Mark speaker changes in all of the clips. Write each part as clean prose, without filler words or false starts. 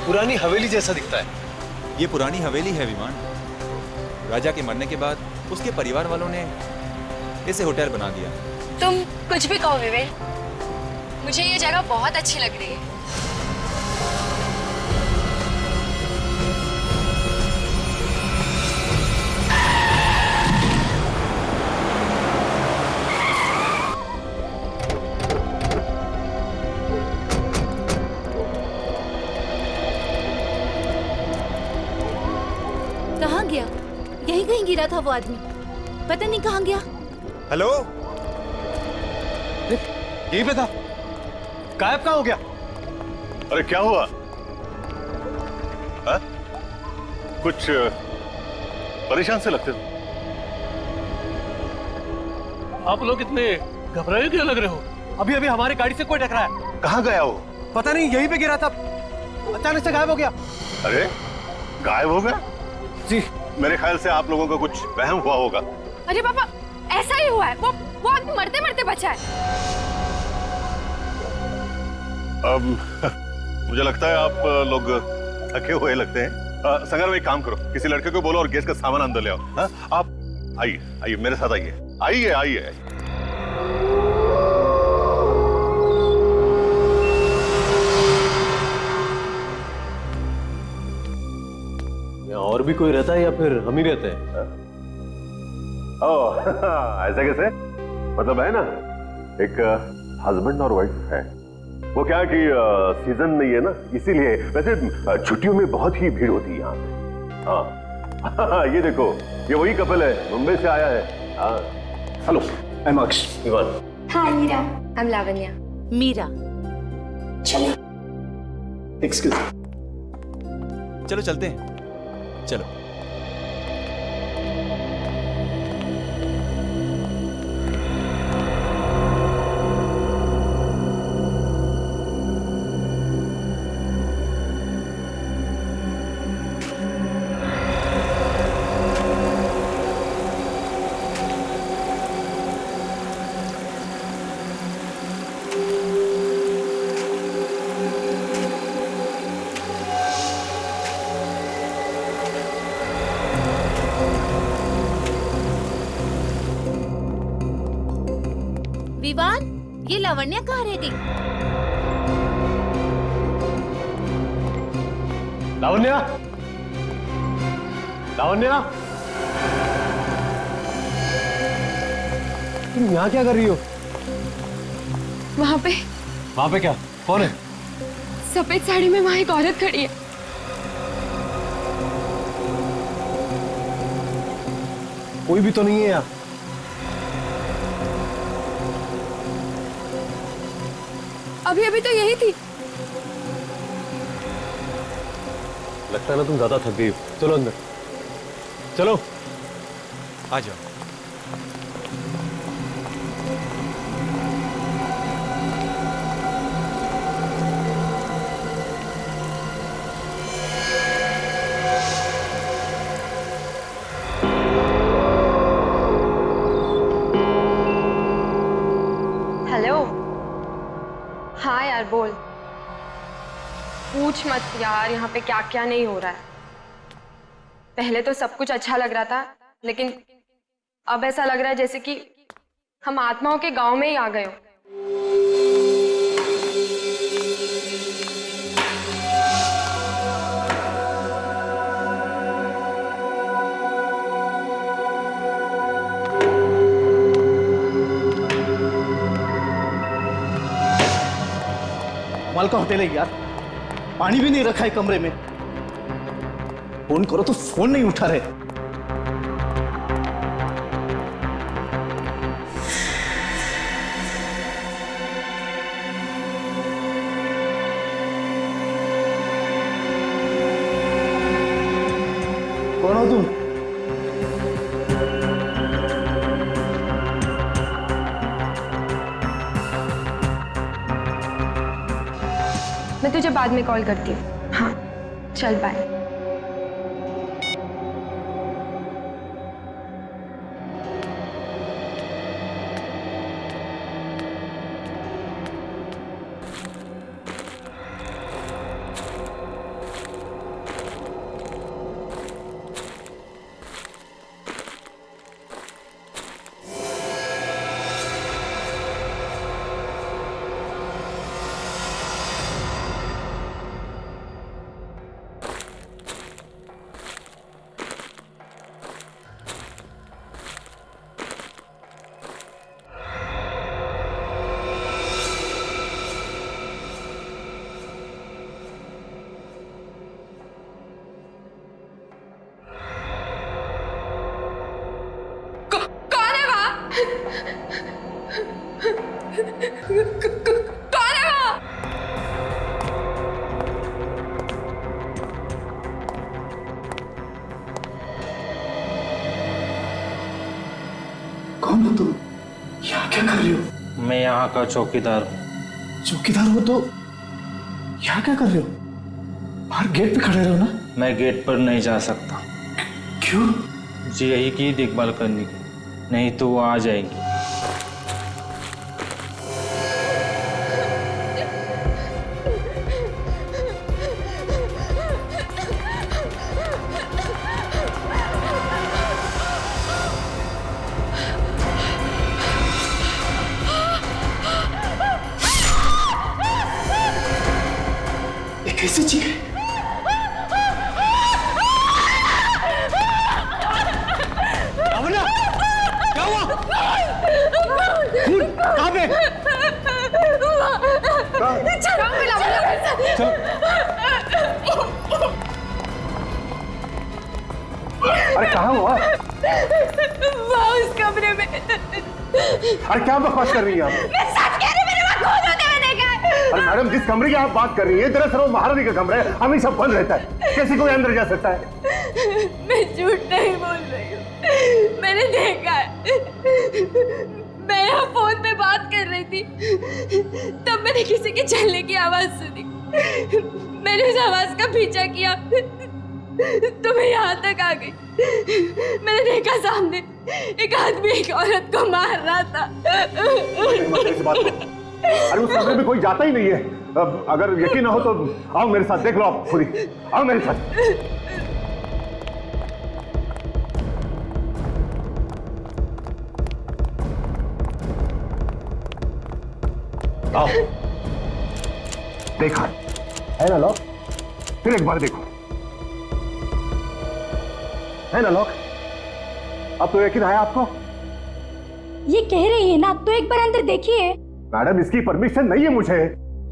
Speaker 1: पुरानी हवेली जैसा दिखता है।
Speaker 2: ये पुरानी हवेली है विमान। राजा के मरने के बाद उसके परिवार वालों ने इसे होटल बना दिया।
Speaker 3: तुम कुछ भी कहो विवेक, मुझे ये जगह बहुत अच्छी लग रही है।
Speaker 4: कहाँ गया? यहीं कहीं गिरा था वो आदमी, पता नहीं कहाँ गया।
Speaker 2: हेलो,
Speaker 1: यहीं पे था, गायब कहाँ हो गया?
Speaker 5: अरे क्या हुआ? हा? कुछ परेशान से लगते हो।
Speaker 1: आप लोग इतने घबराए क्यों लग रहे हो? अभी अभी हमारी गाड़ी से कोई टकराया।
Speaker 5: कहाँ गया वो?
Speaker 1: पता नहीं, यहीं पे गिरा था, अचानक से गायब हो गया।
Speaker 5: अरे गायब हो गया?
Speaker 1: जी,
Speaker 5: मेरे ख्याल से आप लोगों का कुछ वहम हुआ होगा।
Speaker 3: अरे पापा, ऐसा ही हुआ है। वो आदमी मरते मरते बचा है।
Speaker 5: मुझे लगता है आप लोग थके हुए लगते हैं। संगर भाई, एक काम करो, किसी लड़के को बोलो और गैस का सामान अंदर ले आओ। हाँ? आप आइए आइए मेरे साथ आइए आइए आइए।
Speaker 1: और भी कोई रहता है या फिर हम ही रहते हैं?
Speaker 5: ओह ऐसा कैसे? मतलब है ना, एक हस्बैंड और वाइफ है। वो क्या है कि सीजन नहीं है ना, इसीलिए। वैसे छुट्टियों में बहुत ही भीड़ होती है यहाँ पे। हाँ ये देखो, ये वही कपल है, मुंबई से आया है। हाँ
Speaker 1: hello, I am Aksh.
Speaker 5: Ivan.
Speaker 3: Hi Meera, I am Lavanya.
Speaker 4: Meera.
Speaker 1: Excuse.
Speaker 2: चलो चलते हैं, चलो।
Speaker 4: विवान, ये लावण्या कहाँ रह गई?
Speaker 1: लावण्या, लावण्या, तुम यहाँ क्या कर रही हो?
Speaker 3: वहाँ पे
Speaker 1: क्या? कौन है?
Speaker 3: सफेद साड़ी में वहाँ एक औरत खड़ी है।
Speaker 1: कोई भी तो नहीं है यहाँ।
Speaker 3: अभी अभी तो यही थी।
Speaker 1: लगता है ना तुम ज्यादा थक गई हो। चलो अंदर, चलो।
Speaker 2: आ जाओ।
Speaker 3: हेलो। हाँ यार बोल। पूछ मत यार, यहाँ पे क्या क्या नहीं हो रहा है। पहले तो सब कुछ अच्छा लग रहा था, लेकिन अब ऐसा लग रहा है जैसे कि हम आत्माओं के गांव में ही आ गए हो।
Speaker 6: कमाल का होटल है यार, पानी भी नहीं रखा है कमरे में। फोन करो तो फोन नहीं उठा रहे। कौन हो तुम?
Speaker 3: मैं तुझे बाद में कॉल करती हूँ। हाँ चल बाय। कौन है वो?
Speaker 6: कौन हो तुम? यहाँ क्या कर रही हो?
Speaker 7: मैं यहाँ का चौकीदार हूँ।
Speaker 6: चौकीदार हो तो यहाँ क्या कर रहे हो? बाहर गेट पे खड़े रहो ना।
Speaker 7: मैं गेट पर नहीं जा सकता।
Speaker 6: क्यों?
Speaker 7: जी यही की देखभाल करने की, नहीं तो वो आ जाएगी।
Speaker 6: ये कैसे चीख है?
Speaker 1: अमला, क्या हुआ? खून कहाँ पे?
Speaker 5: अरे कहाँ हुआ?
Speaker 3: उस कमरे में।
Speaker 5: अरे क्या बकवास कर रही हैं आप?
Speaker 3: मैं सच कह रही हूँ, मेरे वहाँ खून होते हुए देखा है।
Speaker 5: अरे मैडम, जिस कमरे की आप बात कर रही हैं दरअसल वो महारानी का कमरा है, हमेशा बंद रहता है, कैसे कोई अंदर जा सकता है?
Speaker 3: मैं झूठ नहीं बोल रही हूँ, मैंने देखा है। मैं यहाँ फोन पे बात कर रही थी, तब मैंने किसी के चलने की आवाज सुनी। मैंने उस आवाज का पीछा किया तो मैं यहाँ तक आ गई। मैंने देखा सामने एक आदमी एक औरत को मार रहा था।
Speaker 5: ऐसी बात नहीं। अरे उस कमरे में कोई जाता ही नहीं है। अब अगर यकीन ना हो तो आओ मेरे साथ, देख लो आप खुद ही। आओ मेरे साथ। आओ। देखा है ना लॉक? फिर एक बार देखो, है ना लॉक? अब तो यकीन आया आपको?
Speaker 4: ये कह रही है ना, तो एक बार अंदर देखिए।
Speaker 5: मैडम, इसकी परमिशन नहीं है मुझे।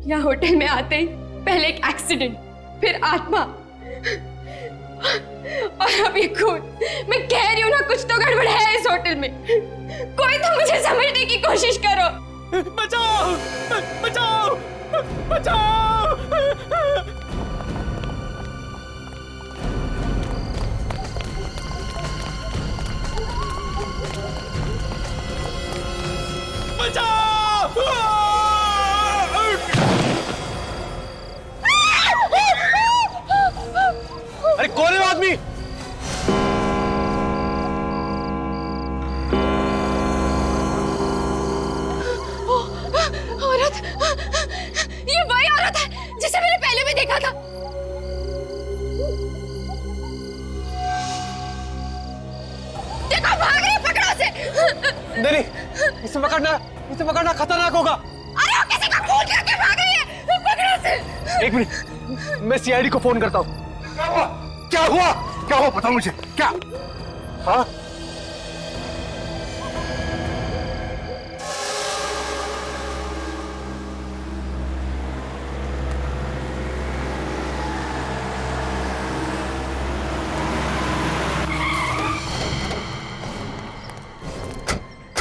Speaker 3: यहाँ होटल में आते ही पहले एक एक्सीडेंट, फिर आत्मा और अब ये खून। मैं कह रही हूँ ना, कुछ तो गड़बड़ है इस होटल में। कोई तो मुझे समझने की कोशिश करो।
Speaker 1: बचाओ! बचाओ! बचाओ! अरे कौन है वो आदमी?
Speaker 3: औरत, ये वही औरत है जिसे मैंने पहले भी देखा था। देखो, भाग रही है, पकड़ो उसे।
Speaker 1: नहीं, इसे पकड़ना खतरनाक होगा।
Speaker 3: अरे वो किसी का खून करके भाग रही है, पकड़ो उसे।
Speaker 1: एक मिनट, मैं सीआईडी को फोन करता हूँ।
Speaker 5: क्या हुआ? क्या हुआ बताओ मुझे, क्या? हाँ?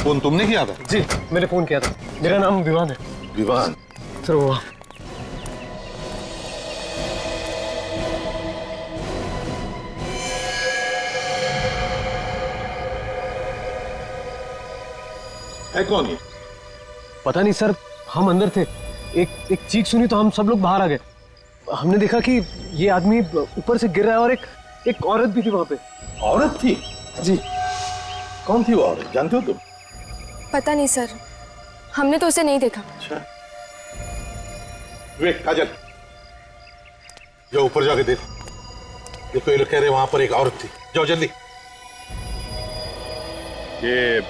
Speaker 8: फोन तुमने किया था?
Speaker 1: जी, मैंने फोन किया था। मेरा नाम विवान है।
Speaker 8: विवान?
Speaker 1: सर वो
Speaker 8: है कौन ये?
Speaker 1: पता नहीं सर, हम अंदर थे, एक चीख सुनी तो हम सब लोग बाहर आ गए। हमने देखा कि ये आदमी ऊपर से गिर रहा है और एक औरत भी थी वहां पे।
Speaker 8: औरत थी?
Speaker 1: जी।
Speaker 8: कौन थी वो औरत, जानते हो तुम?
Speaker 3: पता नहीं सर, हमने तो उसे नहीं देखा।
Speaker 8: अच्छा। वे काजल, जाओ ऊपर जाके देखो। देखो, ये लोग कह रहे वहां पर एक औरत थी। जाओ जल्दी।
Speaker 9: ये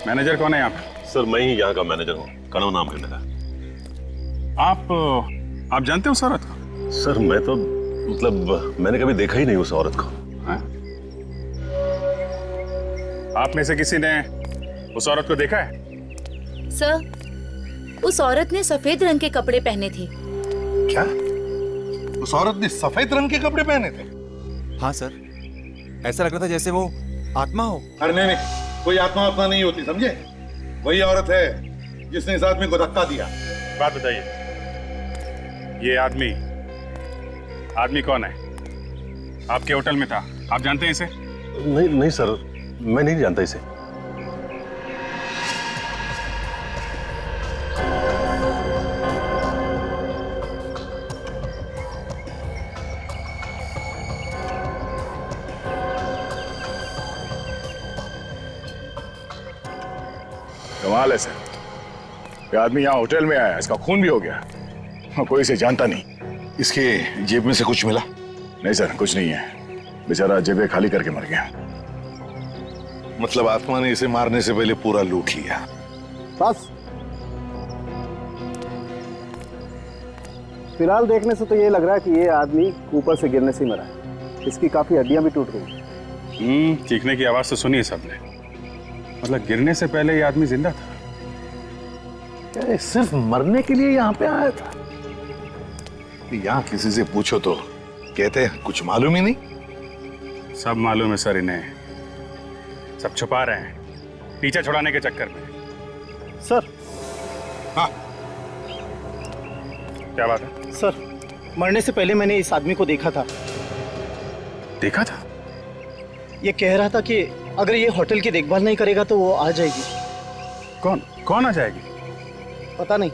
Speaker 9: मैनेजर कौन है यहाँ पे?
Speaker 5: सर मैं ही यहाँ का मैनेजर हूँ, कनव नाम है मेरा।
Speaker 9: आप जानते हो उस औरत को?
Speaker 5: सर मैं तो मतलब मैंने कभी देखा ही नहीं उस औरत को।
Speaker 9: हाँ? आप में से किसी ने उस औरत को देखा है?
Speaker 4: सर, उस औरत ने सफेद रंग के कपड़े पहने थे।
Speaker 8: क्या? उस औरत ने सफेद रंग के कपड़े पहने थे?
Speaker 2: हाँ सर, ऐसा लग रहा था जैसे वो आत्मा हो।
Speaker 8: अरे नहीं, कोई आत्मा नहीं होती, समझे? वही औरत है जिसने इस आदमी को धक्का दिया।
Speaker 9: बात बताइए, ये आदमी कौन है? आपके होटल में था, आप जानते हैं इसे?
Speaker 5: नहीं नहीं सर, मैं नहीं जानता इसे।
Speaker 9: कमाल है सर, ये आदमी यहाँ होटल में आया, इसका खून भी हो गया, कोई इसे जानता नहीं।
Speaker 8: इसके जेब में से कुछ मिला?
Speaker 9: नहीं सर, कुछ नहीं है, बेचारा जेबें खाली करके मर गया।
Speaker 8: मतलब आत्मा ने इसे मारने से पहले पूरा लूट लिया।
Speaker 6: बस फिलहाल देखने से तो ये लग रहा है कि ये आदमी ऊपर से गिरने से ही मरा है। इसकी काफी हड्डियां भी टूट गई।
Speaker 9: चीखने की आवाज तो सुनी है सबने, मतलब गिरने से पहले ये आदमी जिंदा था।
Speaker 8: क्या सिर्फ मरने के लिए यहाँ पे आया था? यहाँ किसी से पूछो तो कहते हैं कुछ मालूम ही नहीं।
Speaker 9: सब मालूम है सर इन्हें, सब छुपा रहे हैं पीछे छुड़ाने के चक्कर में।
Speaker 6: सर।
Speaker 8: हाँ,
Speaker 9: क्या बात है?
Speaker 6: सर, मरने से पहले मैंने इस आदमी को देखा था।
Speaker 9: देखा था?
Speaker 6: ये कह रहा था कि अगर ये होटल की देखभाल नहीं करेगा तो वो आ जाएगी।
Speaker 9: कौन कौन आ जाएगी?
Speaker 6: पता नहीं।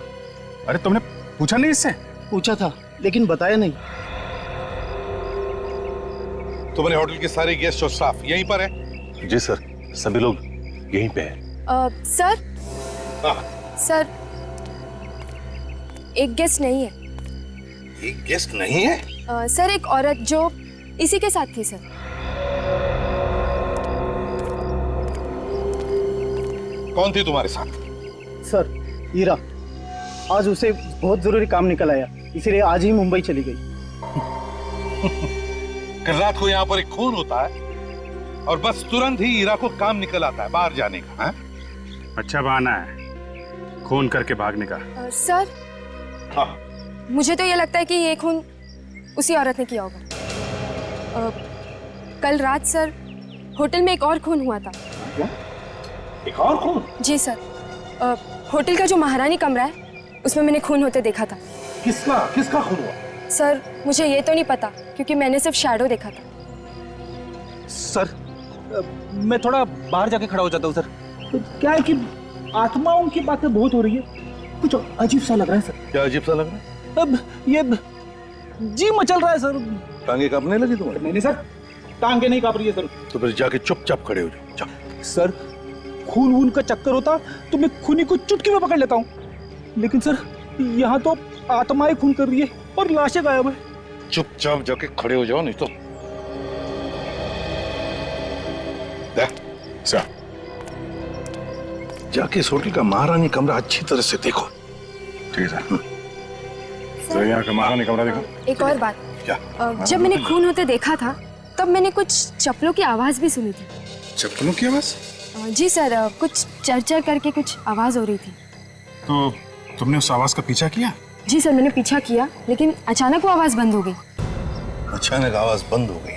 Speaker 9: अरे तुमने पूछा नहीं इससे?
Speaker 6: पूछा था लेकिन बताया नहीं।
Speaker 8: तुम्हारे होटल के सारे गेस्ट और स्टाफ यहीं पर है?
Speaker 5: जी सर, सभी लोग यहीं पे हैं।
Speaker 3: सर।
Speaker 8: हाँ।
Speaker 3: सर, एक गेस्ट नहीं है।
Speaker 8: एक गेस्ट नहीं है?
Speaker 3: सर, एक औरत जो इसी के साथ थी सर।
Speaker 8: कौन थी तुम्हारे साथ?
Speaker 6: सर, हीरा। आज उसे बहुत जरूरी काम निकल आया, इसलिए आज ही मुंबई चली गई।
Speaker 8: कल रात को यहाँ पर एक खून होता है और बस तुरंत ही हीरा को काम निकल आता है बाहर जाने का। है?
Speaker 9: अच्छा बहाना है खून करके भागने का।
Speaker 3: सर।
Speaker 8: हाँ।
Speaker 3: मुझे तो ये लगता है कि ये खून उसी औरत ने किया होगा। कल रात सर होटल में एक और खून हुआ था।
Speaker 8: क्या? एक और खून?
Speaker 3: जी सर, होटल का जो महारानी कमरा है उसमें मैंने खून होते देखा था।
Speaker 8: किसका किसका खून हुआ?
Speaker 3: सर, मुझे ये तो नहीं पता क्योंकि मैंने सिर्फ शैडो देखा था।
Speaker 6: सर, मैं थोड़ा बाहर जाके खड़ा हो जाता हूँ सर। तो क्या है कि आत्माओं की बातें बहुत हो रही है, कुछ अजीब सा लग रहा है सर।
Speaker 8: क्या अजीब सा लग रहा है?
Speaker 6: अब ये जी मचल रहा है सर।
Speaker 8: टांगे कांपने लगी तुम्हारी?
Speaker 6: नहीं सर, टांगे नहीं कांप रही है सर।
Speaker 8: तो फिर जाके चुपचाप खड़े हो जाओ।
Speaker 6: सर, खून वून का चक्कर होता तो मैं खूनी को चुटकी में पकड़ लेता हूँ, लेकिन सर यहाँ तो आत्माएं खून कर रही है और लाशें गायब है।
Speaker 8: चुपचाप जाके खड़े हो जाओ, नहीं तो
Speaker 9: सर
Speaker 8: जाके इस होटल का महारानी कमरा अच्छी तरह से देखो।
Speaker 9: ठीक है सर, यहाँ का महारानी कमरा देखो।
Speaker 3: एक और बात,
Speaker 8: क्या?
Speaker 3: जब मैंने खून होते देखा था तब मैंने कुछ चप्पलों की आवाज भी सुनी थी।
Speaker 9: चप्पलों की आवाज?
Speaker 3: जी सर, कुछ चरचर करके कुछ आवाज हो रही थी।
Speaker 9: तो तुमने उस आवाज का पीछा किया?
Speaker 3: जी सर, मैंने पीछा किया लेकिन अचानक वो आवाज बंद हो गई।
Speaker 8: अचानक आवाज बंद हो गई।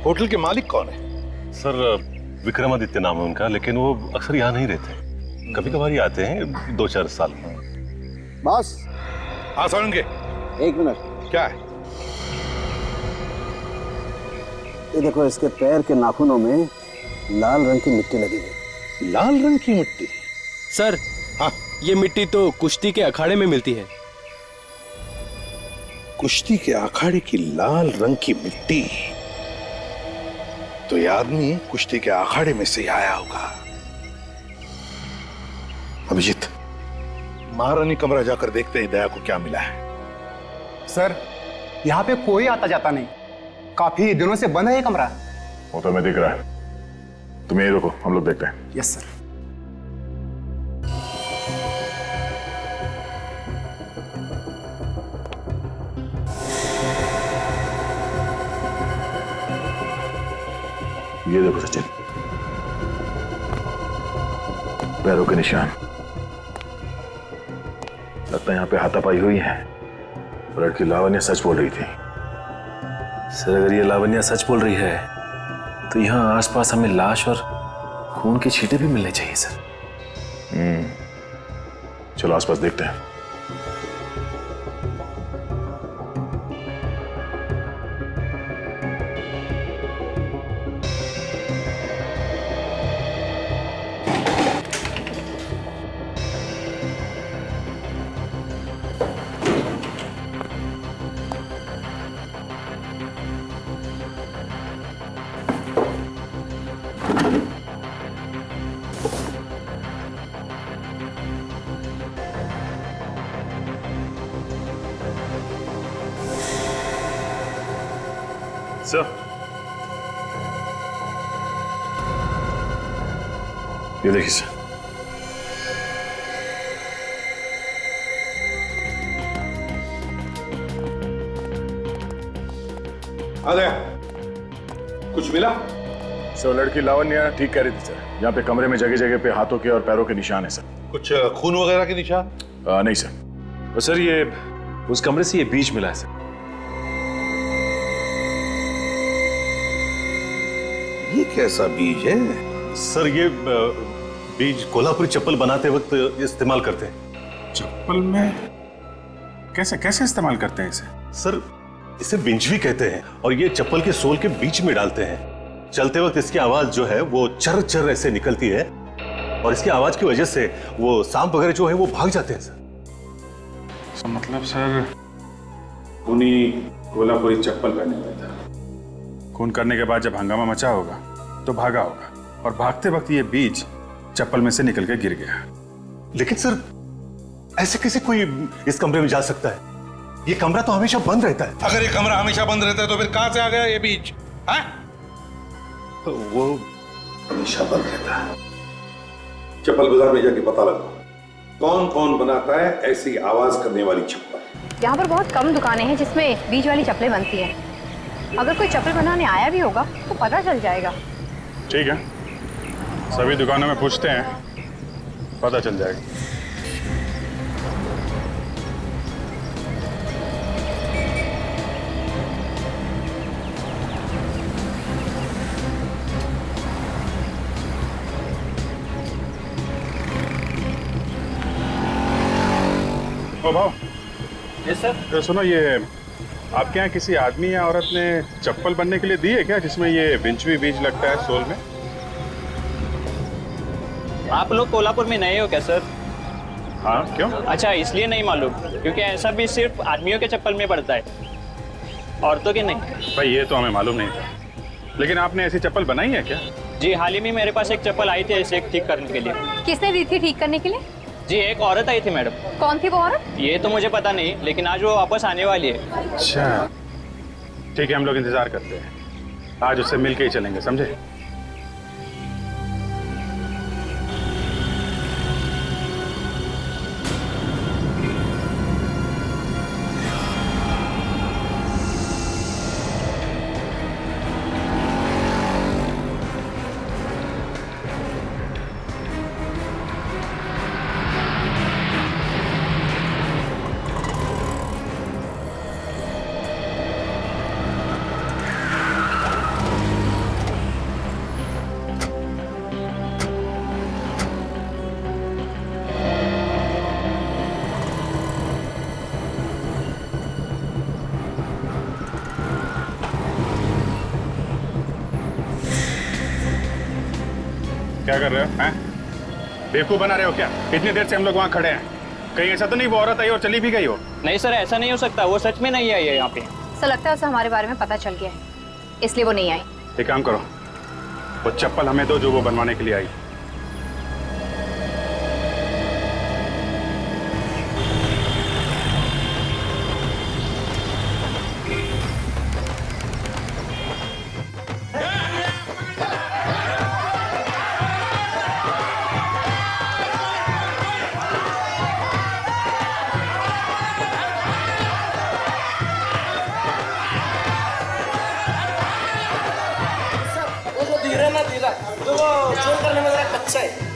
Speaker 8: होटल के मालिक कौन है?
Speaker 5: सर, विक्रमादित्य नाम है उनका, लेकिन वो अक्सर यहाँ नहीं रहते, कभी कभार ही आते हैं 2-4 साल में।
Speaker 6: बॉस।
Speaker 8: हाँ सौरंगे,
Speaker 6: एक मिनट।
Speaker 8: क्या है?
Speaker 6: ये देखो, इसके पैर के नाखूनों में लाल रंग की मिट्टी लगी है।
Speaker 8: लाल रंग की मिट्टी?
Speaker 10: सर,
Speaker 8: हाँ?
Speaker 10: ये मिट्टी तो कुश्ती के अखाड़े में मिलती है।
Speaker 8: कुश्ती के अखाड़े की लाल रंग की मिट्टी? तो ये आदमी कुश्ती के अखाड़े में से ही आया होगा। अभिजीत, महारानी कमरा जाकर देखते हैं दया को क्या मिला है।
Speaker 11: सर, यहाँ पे कोई आता जाता नहीं, काफी दिनों से बंद है ये कमरा।
Speaker 9: वो तो मैं दिख रहा है, तुम यहीं रुको, हम लोग देखते हैं।
Speaker 11: Yes sir.
Speaker 8: ये देखो सचिन, पैरों के निशान। लगता है यहाँ पे हाथापाई हुई है। लड़की लावण्या सच बोल रही थी।
Speaker 1: सर, अगर ये लावण्या सच बोल रही है तो यहाँ आसपास हमें लाश और
Speaker 8: खून के छींटे भी मिलने चाहिए सर।
Speaker 9: चलो आसपास देखते हैं। सर, ये देखिए सर।
Speaker 8: आ गया। कुछ मिला?
Speaker 9: सर लड़की लावण्या ठीक कह रही थी सर, यहाँ पे कमरे में जगह जगह पे हाथों के और पैरों के निशान है सर।
Speaker 8: कुछ खून वगैरह के निशान?
Speaker 9: नहीं सर।
Speaker 10: सर ये उस कमरे से ये बीज मिला है सर।
Speaker 8: ये कैसा बीज है?
Speaker 12: सर ये बीज कोल्हापुरी चप्पल बनाते वक्त इस्तेमाल करते हैं।
Speaker 9: चप्पल में कैसे कैसे इस्तेमाल करते हैं इसे?
Speaker 12: सर इसे बिंजवी कहते हैं और ये चप्पल के सोल के बीच में डालते हैं। चलते वक्त इसकी आवाज जो है वो चर चर ऐसे निकलती है और इसकी आवाज की वजह से वो सांप वगैरह जो है वो भाग जाते हैं सर।
Speaker 9: मतलब सर उन्हीं कोल्हापुरी चप्पल पहने हुए था। खून करने के बाद जब हंगामा मचा होगा तो भागा होगा और भागते वक्त ये बीज चप्पल में से निकल के गिर गया।
Speaker 12: लेकिन सर ऐसे कैसे कोई इस कमरे में जा सकता है? ये कमरा तो हमेशा बंद रहता है।
Speaker 8: अगर ये कमरा हमेशा बंद रहता है तो फिर कहां से आ गया ये बीज?
Speaker 12: वो
Speaker 8: हमेशा बंद रहता है। चप्पल बाजार में जाके पता लगाओ कौन कौन बनाता है ऐसी आवाज करने वाली चप्पल।
Speaker 13: यहाँ पर बहुत कम दुकानें हैं जिसमें बीज वाली चप्पलें बनती हैं। अगर कोई चप्पल बनाने आया भी होगा तो पता चल जाएगा।
Speaker 9: ठीक है, सभी दुकानों में पूछते हैं, पता चल जाएगा। ओ भाव।
Speaker 10: Yes sir.
Speaker 9: सुनो, ये आपके यहाँ किसी आदमी या औरत ने चप्पल बनने के लिए दी है क्या जिसमें ये बिंचवी बीज लगता है सोल में?
Speaker 14: आप लोग कोल्हापुर में नए हो क्या सर?
Speaker 9: हाँ, क्यों?
Speaker 14: अच्छा, इसलिए नहीं मालूम क्योंकि ऐसा भी सिर्फ आदमियों के चप्पल में पड़ता है, औरतों के नहीं।
Speaker 9: भाई ये तो हमें मालूम नहीं था, लेकिन आपने ऐसी चप्पल बनाई है क्या?
Speaker 14: जी, हाल ही में मेरे पास एक चप्पल आई थी ऐसे ठीक करने के लिए।
Speaker 13: किसने दी थी ठीक करने के लिए?
Speaker 14: जी, एक औरत आई थी मैडम।
Speaker 13: कौन थी वो औरत?
Speaker 14: ये तो मुझे पता नहीं, लेकिन आज वो वापस आने वाली है।
Speaker 9: अच्छा, ठीक है, हम लोग इंतजार करते हैं। आज उससे मिलके ही चलेंगे, समझे? क्या कर रहे हो? हैं? बेवकूफ बना रहे हो क्या? इतनी देर से हम लोग वहाँ खड़े हैं, कहीं ऐसा तो नहीं वो औरत आई और चली भी गई हो?
Speaker 14: नहीं सर, ऐसा नहीं हो सकता, वो सच में नहीं आई है यहाँ पे।
Speaker 13: सर लगता है उसे हमारे बारे में पता चल गया है, इसलिए वो नहीं आई।
Speaker 9: एक काम करो, वो चप्पल हमें दो जो वो बनवाने के लिए आई।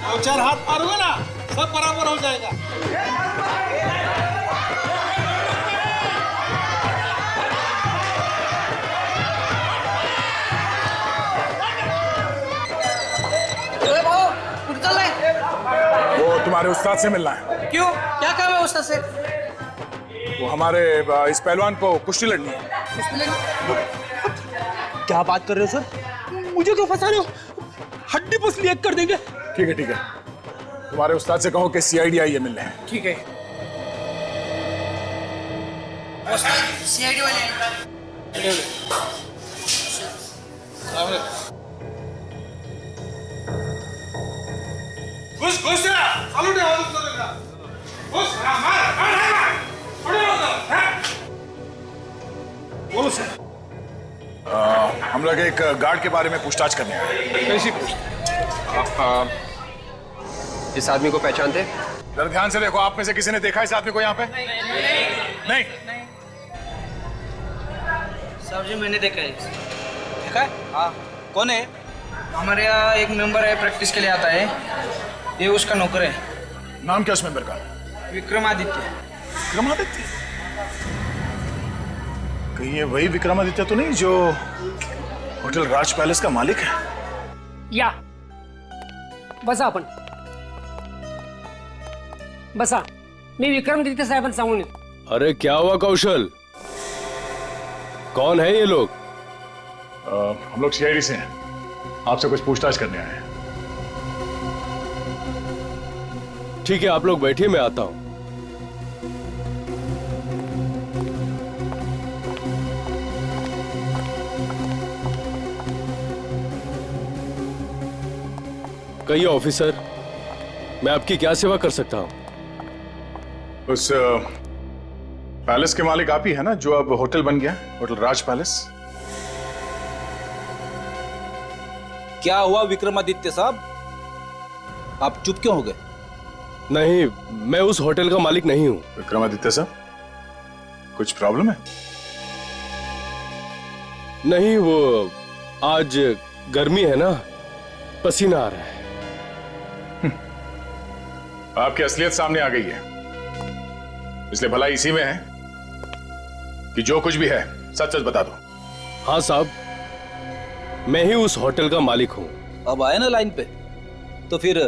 Speaker 15: दो चार हाथ मारोगे ना, सब बराबर हो जाएगा।
Speaker 9: तुम्हारे उस्ताद से मिलना है।
Speaker 15: क्यों, क्या काम है उस्ताद से?
Speaker 9: वो हमारे इस पहलवान को कुश्ती लड़नी है।
Speaker 6: क्या बात कर रहे हो सर? मुझे क्यों फंसा रहे हो? हड्डी पसली एक कर देंगे।
Speaker 9: ठीक है ठीक है, तुम्हारे उस्ताद से कहो कि सीआईडी आई है मिलने।
Speaker 15: ठीक है। सीआईडी वाले घुस घुस चालू दे घुस मार
Speaker 9: बोलो सर। हम लोग एक गार्ड के बारे में पूछताछ करने आए।
Speaker 1: कैसी इस आदमी को पहचानते?
Speaker 9: जरा ध्यान से देखो, आप में से किसी ने देखा इस आदमी को यहाँ पे? नहीं।
Speaker 15: सर जी मैंने देखा है। देखा है? हाँ। कौन है? हमारे यहाँ एक मेंबर है, प्रैक्टिस के लिए आता है, ये उसका नौकर है।
Speaker 9: नाम क्या उस मेंबर का?
Speaker 15: विक्रमादित्य।
Speaker 9: विक्रमादित्य? कहीं ये वही विक्रमादित्य तो नहीं जो होटल राज पैलेस का मालिक है?
Speaker 16: या बसा आपण बसा, मी विक्रमादित्य साहेबांना सांगून येतो।
Speaker 1: अरे क्या हुआ कौशल, कौन है ये लोग?
Speaker 9: हम लोग सीआईडी से हैं, आपसे कुछ पूछताछ करने आए हैं।
Speaker 1: ठीक है, आप लोग बैठिए, मैं आता हूं। कहिए ऑफिसर, मैं आपकी क्या सेवा कर सकता हूं?
Speaker 9: उस पैलेस के मालिक आप ही है ना, जो अब होटल बन गया, होटल राज पैलेस?
Speaker 6: क्या हुआ विक्रमादित्य साहब, आप चुप क्यों हो गए?
Speaker 1: नहीं, मैं उस होटल का मालिक नहीं हूं।
Speaker 9: विक्रमादित्य साहब, कुछ प्रॉब्लम है?
Speaker 1: नहीं, वो आज गर्मी है ना, पसीना आ रहा है।
Speaker 9: आपकी असलियत सामने आ गई है, इसलिए भलाई इसी में है कि जो कुछ भी है सच सच बता दो।
Speaker 1: हाँ साहब, मैं ही उस होटल का मालिक हूँ।
Speaker 6: अब आए ना लाइन पे, तो फिर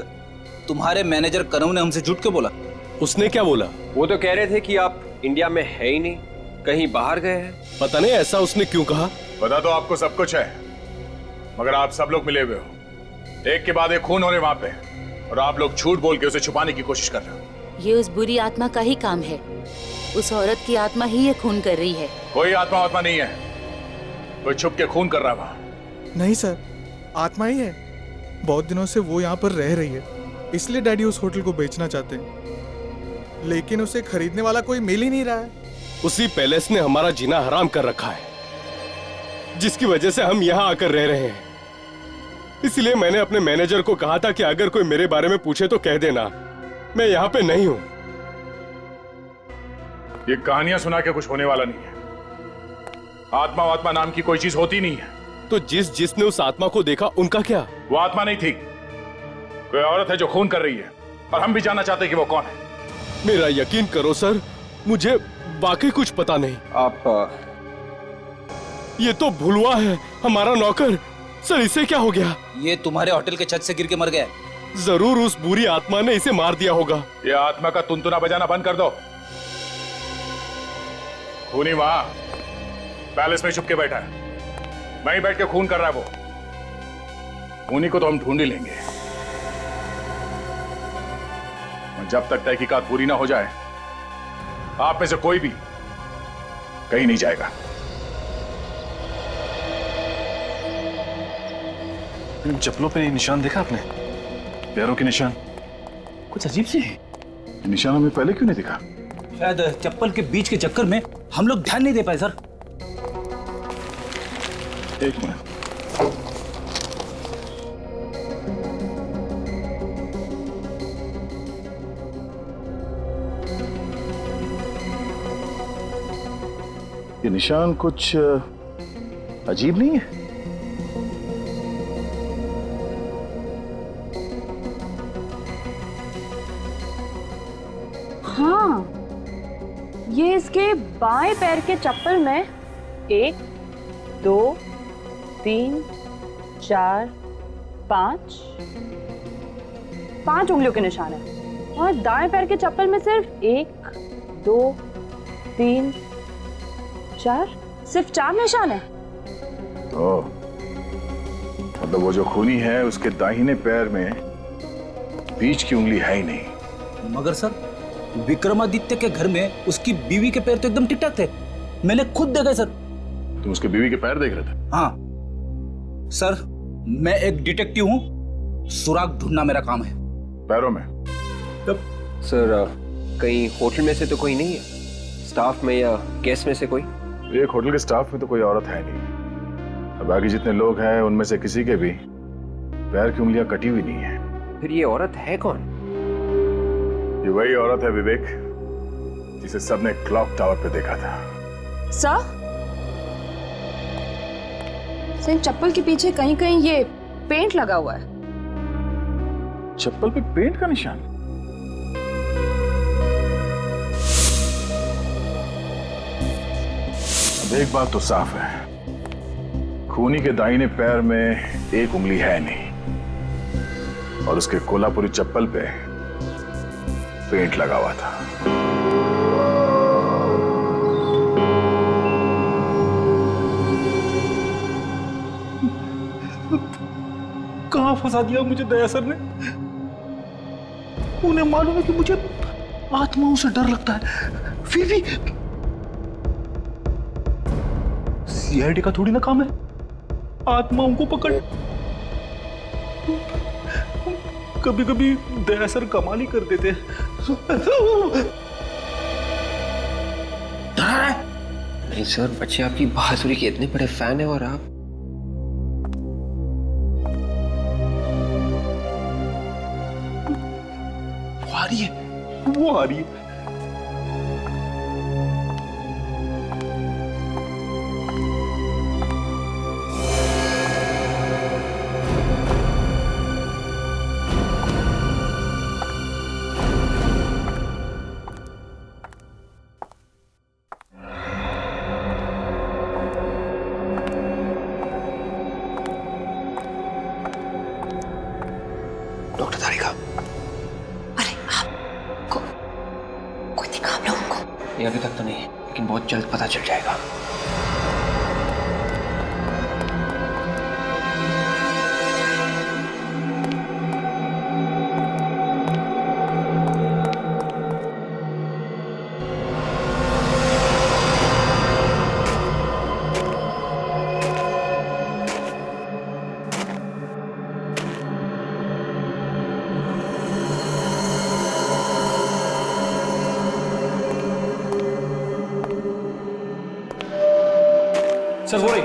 Speaker 6: तुम्हारे मैनेजर कनव ने हमसे झूठ क्यों बोला?
Speaker 1: उसने क्या बोला?
Speaker 17: वो तो कह रहे थे कि आप इंडिया में है ही नहीं, कहीं बाहर गए हैं।
Speaker 1: पता नहीं ऐसा उसने क्यों कहा।
Speaker 9: पता तो आपको सब कुछ है, मगर आप सब लोग मिले हुए हो, एक के बाद एक खून हो रहे वहां पे, और आप लोग झूठ बोल के उसे छुपाने की कोशिश कर रहे हो।
Speaker 4: ये उस बुरी आत्मा का ही काम है, उस औरत की आत्मा ही ये खून कर रही है।
Speaker 9: कोई आत्मा नहीं है, कोई छुप के खून कर रहा है वहां।
Speaker 18: नहीं सर, आत्मा ही है। बहुत दिनों से वो यहाँ पर रह रही है, इसलिए डैडी उस होटल को बेचना चाहते हैं, लेकिन उसे खरीदने वाला कोई मिल ही नहीं रहा है।
Speaker 1: उसी पैलेस ने हमारा जीना हराम कर रखा है, जिसकी वजह से हम यहाँ आकर रह रहे हैं। इसलिए मैंने अपने मैनेजर को कहा था कि अगर कोई मेरे बारे में पूछे तो कह देना मैं यहाँ पे नहीं हूं।
Speaker 9: ये कहानियां सुना के कुछ होने वाला नहीं है। आत्मा नाम की कोई चीज होती नहीं है।
Speaker 1: तो जिसने उस आत्मा को देखा, उनका क्या? वो
Speaker 9: आत्मा नहीं थी, कोई औरत है जो खून कर रही है, और हम भी जानना चाहते हैं कि वो कौन है।
Speaker 1: मेरा यकीन करो सर, मुझे वाकई कुछ पता नहीं।
Speaker 17: आप
Speaker 1: ये तो भुलवा है, हमारा नौकर। सर इसे क्या हो गया?
Speaker 6: ये तुम्हारे होटल के छत से गिर के मर गया।
Speaker 1: जरूर उस बुरी आत्मा ने इसे मार दिया होगा।
Speaker 9: ये आत्मा का तुनतुना बजाना बंद कर दो। खूनी वहां पैलेस में छुप के बैठा है, वहीं बैठ के खून कर रहा है वो। खूनी को तो हम ढूंढ ही लेंगे, और जब तक तहकीकात पूरी ना हो जाए, आप में से कोई भी कहीं नहीं जाएगा।
Speaker 10: इन चप्पलों पे निशान देखा आपने? पैरों के निशान
Speaker 6: कुछ अजीब से है।
Speaker 9: निशान हमें पहले क्यों नहीं दिखा?
Speaker 6: शायद चप्पल के बीच के चक्कर में हम लोग ध्यान नहीं दे पाए सर।
Speaker 9: एक मिनट, ये निशान कुछ अजीब नहीं है?
Speaker 19: हाँ, ये इसके बाएं पैर के चप्पल में 1, 2, 3, 4, 5 उंगलियों के निशान है। और दाएं पैर के चप्पल में सिर्फ 1 2 3 4 सिर्फ 4 निशान है।
Speaker 8: तो मतलब वो जो खूनी है उसके दाहिने पैर में बीच की उंगली है ही नहीं।
Speaker 6: मगर सर, विक्रमादित्य के घर में उसकी बीवी के पैर तो एकदम ठीक ठाक थे, मैंने खुद देखा सर।
Speaker 8: तुम उसके बीवी के पैर देख रहे थे?
Speaker 6: हाँ सर, मैं एक डिटेक्टिव हूँ, सुराग ढूंढना मेरा काम है।
Speaker 8: पैरों में?
Speaker 6: तब
Speaker 17: सर कहीं होटल में से तो कोई नहीं है, स्टाफ में या गेस्ट में से कोई?
Speaker 8: एक होटल के स्टाफ में तो कोई औरत है नहीं, और बाकी जितने लोग हैं उनमें से किसी के भी पैर की उंगलियां कटी हुई नहीं है।
Speaker 17: फिर ये औरत है कौन?
Speaker 8: ये वही औरत है विवेक, जिसे सबने क्लॉक टावर पे देखा था।
Speaker 19: सर चप्पल के पीछे कहीं कहीं ये पेंट लगा हुआ है।
Speaker 8: चप्पल पे पेंट का निशान? अब एक बात तो साफ है, खूनी के दाहिने पैर में एक उंगली है नहीं, और उसके कोल्हापुरी चप्पल पे पेंट लगा हुआ था।
Speaker 6: कहां फंसा दिया मुझे दया सर ने? उन्हें मालूम है कि मुझे आत्माओं से डर लगता है, फिर भी सीआईडी का थोड़ी ना काम है आत्माओं को पकड़। कभी कभी दया सर कमाल ही कर देते हैं।
Speaker 17: नहीं सर, बच्चे आपकी बहादुरी के इतने बड़े फैन है, और आप
Speaker 6: वो आ रही है, वो आ रही है।
Speaker 17: डॉक्टर तारिका, ये अभी तक तो नहीं, लेकिन बहुत जल्द पता चल जाएगा।
Speaker 10: सर वो रही।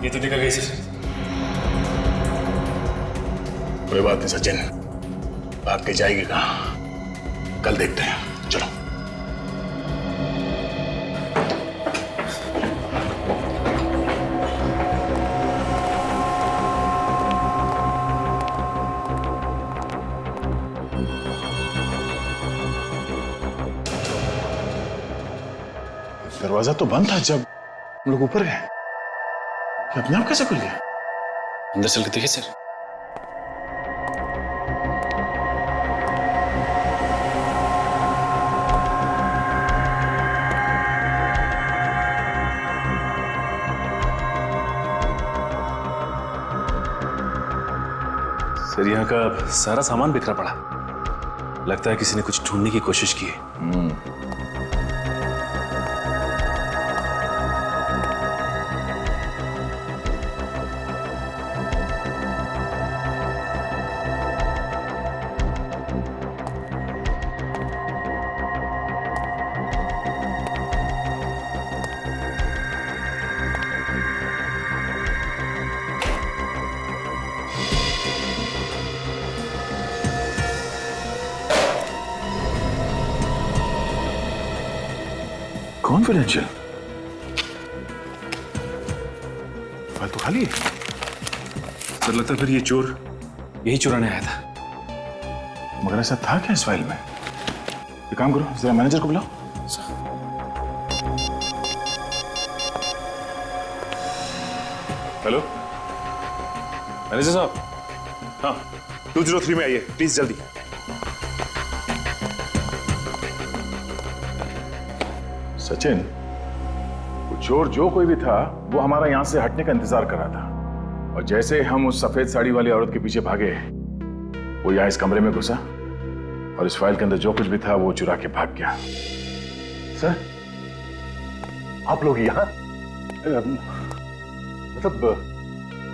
Speaker 10: ये तो निकल गई सर।
Speaker 8: कोई बात नहीं सचिन, भाग के जाएगी कहाँ, कल देखते हैं, चलो। दरवाजा तो बंद था जब हम लोग ऊपर गए, अपने आप कैसे खुल गया?
Speaker 10: अंदर चल के देखिए सर। सर यहाँ का सारा सामान बिखरा पड़ा, लगता है किसी ने कुछ ढूंढने की कोशिश की है।
Speaker 8: कॉन्फिडेंशियल फाइल तो खाली है।
Speaker 10: सर लगता है फिर ये चोर यही चुराने आया था।
Speaker 8: मगर ऐसा था क्या इस फाइल में? एक काम करो, जरा मैनेजर को बुलाओ। हेलो मैनेजर साहब। हाँ 203 में आइए प्लीज जल्दी। सचिन, वो चोर जो कोई भी था वो हमारा यहां से हटने का इंतजार कर रहा था, और जैसे हम उस सफेद साड़ी वाली औरत के पीछे भागे वो यहां इस कमरे में घुसा और इस फाइल के अंदर जो कुछ भी था वो चुरा के भाग गया।
Speaker 5: सर आप लोग यहाँ मतलब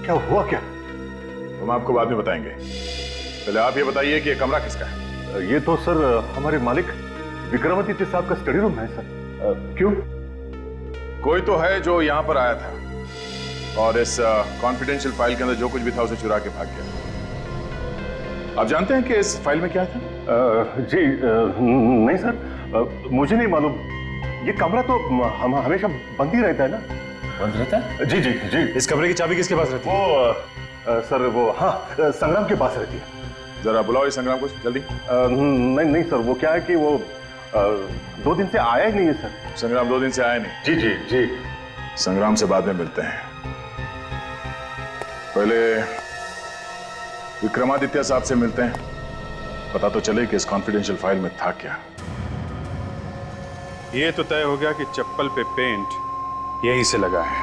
Speaker 5: क्या हुआ क्या?
Speaker 8: हम आपको बाद में बताएंगे, पहले आप ये बताइए कि ये कमरा किसका है?
Speaker 5: ये तो सर हमारे मालिक विक्रमादित्य साहब का स्टडी रूम है सर। क्यों?
Speaker 8: कोई तो है जो यहाँ पर आया था और इस कॉन्फिडेंशियल फाइल के अंदर जो कुछ भी था उसे चुरा के भाग गया। आप जानते हैं कि इस फाइल में क्या था?
Speaker 5: जी नहीं सर, मुझे नहीं मालूम। ये कमरा तो हम हमेशा बंद ही रहता है ना।
Speaker 10: बंद रहता है?
Speaker 5: जी जी जी।
Speaker 10: इस कमरे की चाबी किसके पास रहती है?
Speaker 5: वो सर वो हाँ संग्राम के पास रहती है।
Speaker 8: जरा बुलाओ इस संग्राम को जल्दी।
Speaker 5: नहीं नहीं सर, वो क्या है कि वो 2 दिन से आया ही नहीं है सर।
Speaker 8: संग्राम 2 दिन से आया नहीं?
Speaker 5: जी जी जी।
Speaker 8: संग्राम से बाद में मिलते हैं, पहले विक्रमादित्य साहब से मिलते हैं, पता तो चले कि इस कॉन्फिडेंशियल फाइल में था क्या।
Speaker 9: ये तो तय हो गया कि चप्पल पे पेंट यहीं से लगा है।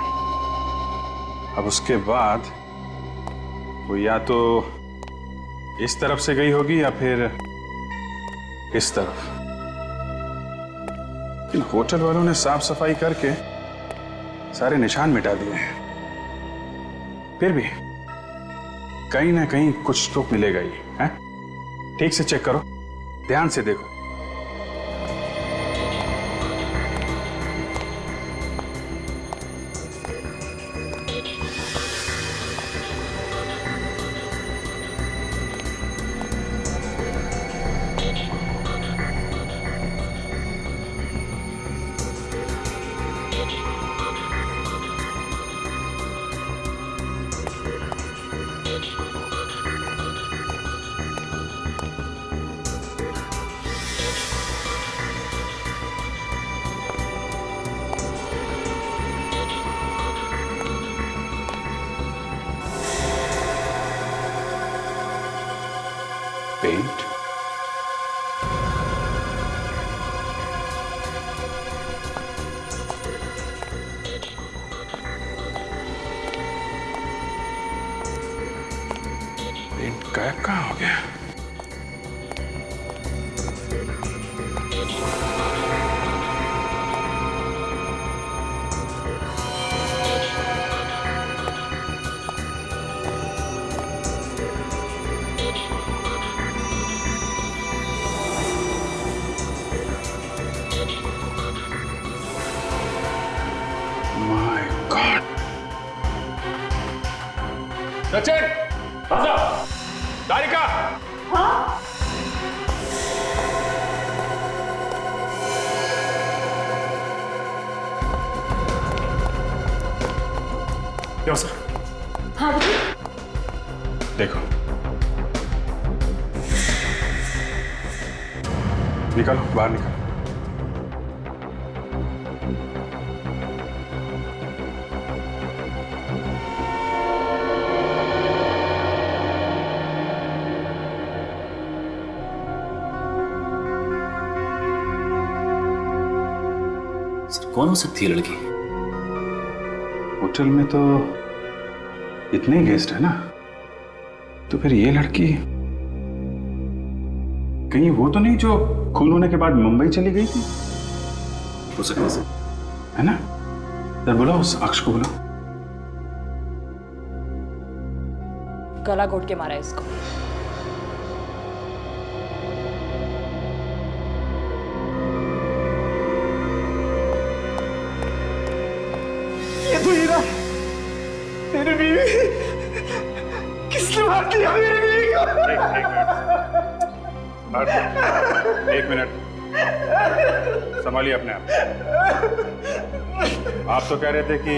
Speaker 9: अब उसके बाद वो या तो इस तरफ से गई होगी या फिर इस तरफ। इन होटल वालों ने साफ सफाई करके सारे निशान मिटा दिए हैं, फिर भी कहीं ना कहीं कुछ तो मिलेगा ही है। ठीक से चेक करो, ध्यान से देखो। पेंट पेंट गायब कहाँ हो गया?
Speaker 8: सचिन, तारिका।
Speaker 19: हाँ?
Speaker 8: क्यों सर?
Speaker 19: हाँ
Speaker 8: देखो, निकालो, बाहर निकालो।
Speaker 10: कौन हो सकती है लड़की?
Speaker 9: होटल में तो इतने ही गेस्ट है ना, तो फिर ये लड़की कहीं वो तो नहीं जो खून होने के बाद मुंबई चली गई थी?
Speaker 10: हो सकता
Speaker 9: है ना? सर बुलाओ उस अक्ष को, बुलाओ।
Speaker 19: गला घोट के मारा है इसको।
Speaker 15: ये तो हीरा, मेरी बीवी। किसने मार दिया मेरी बीवी को?
Speaker 9: एक मिनट, संभालिए अपने आप। आप तो कह रहे थे कि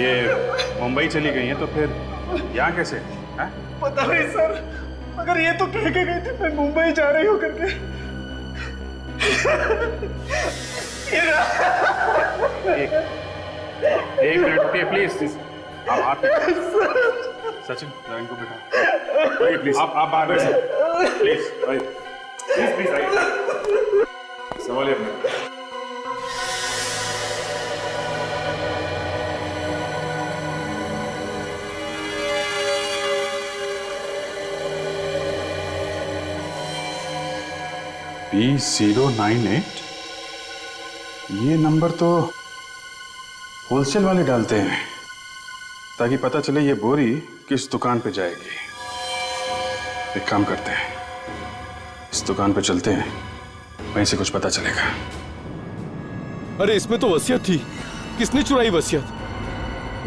Speaker 9: ये मुंबई चली गई हैं, तो फिर यहाँ कैसे हैं?
Speaker 6: पता नहीं सर, मगर ये तो कह के गई थी मैं मुंबई जा रही हूँ करके।
Speaker 9: एक मिनट रुकिए प्लीज। आप सचिन जरा इनको बिठा। आइए प्लीज, आप बाहर बैठिए प्लीज। आइए प्लीज आइए, संभालिए अपने। P098 ये नंबर तो होलसेल वाले डालते हैं ताकि पता चले ये बोरी किस दुकान पे जाएगी। एक काम करते हैं, इस दुकान पे चलते हैं, वहीं से कुछ पता चलेगा।
Speaker 1: अरे इसमें तो वसीयत थी, किसने चुराई वसीयत?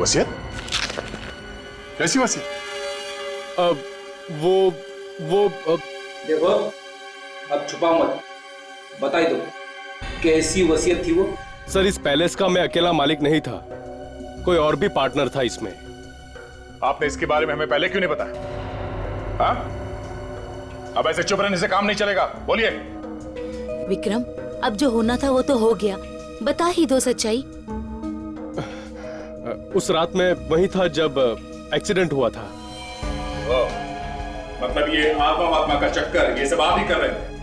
Speaker 8: वसीयत? कैसी वसीयत?
Speaker 15: देखो अब छुपा मत, बता ही दो कैसी वसीयत थी वो।
Speaker 1: सर इस पैलेस का मैं अकेला मालिक नहीं था, कोई और भी पार्टनर था इसमें।
Speaker 8: आपने इसके बारे में हमें पहले क्यों नहीं बताया? हाँ? अब ऐसे चुप रहने से काम नहीं चलेगा, बोलिए।
Speaker 4: विक्रम, अब जो होना था वो तो हो गया, बता ही दो सच्चाई।
Speaker 1: उस रात मैं वहीं था जब एक्सीडेंट हुआ था।
Speaker 8: मतलब ये आत्मा का चक्कर ये सब आप ही कर रहे थे?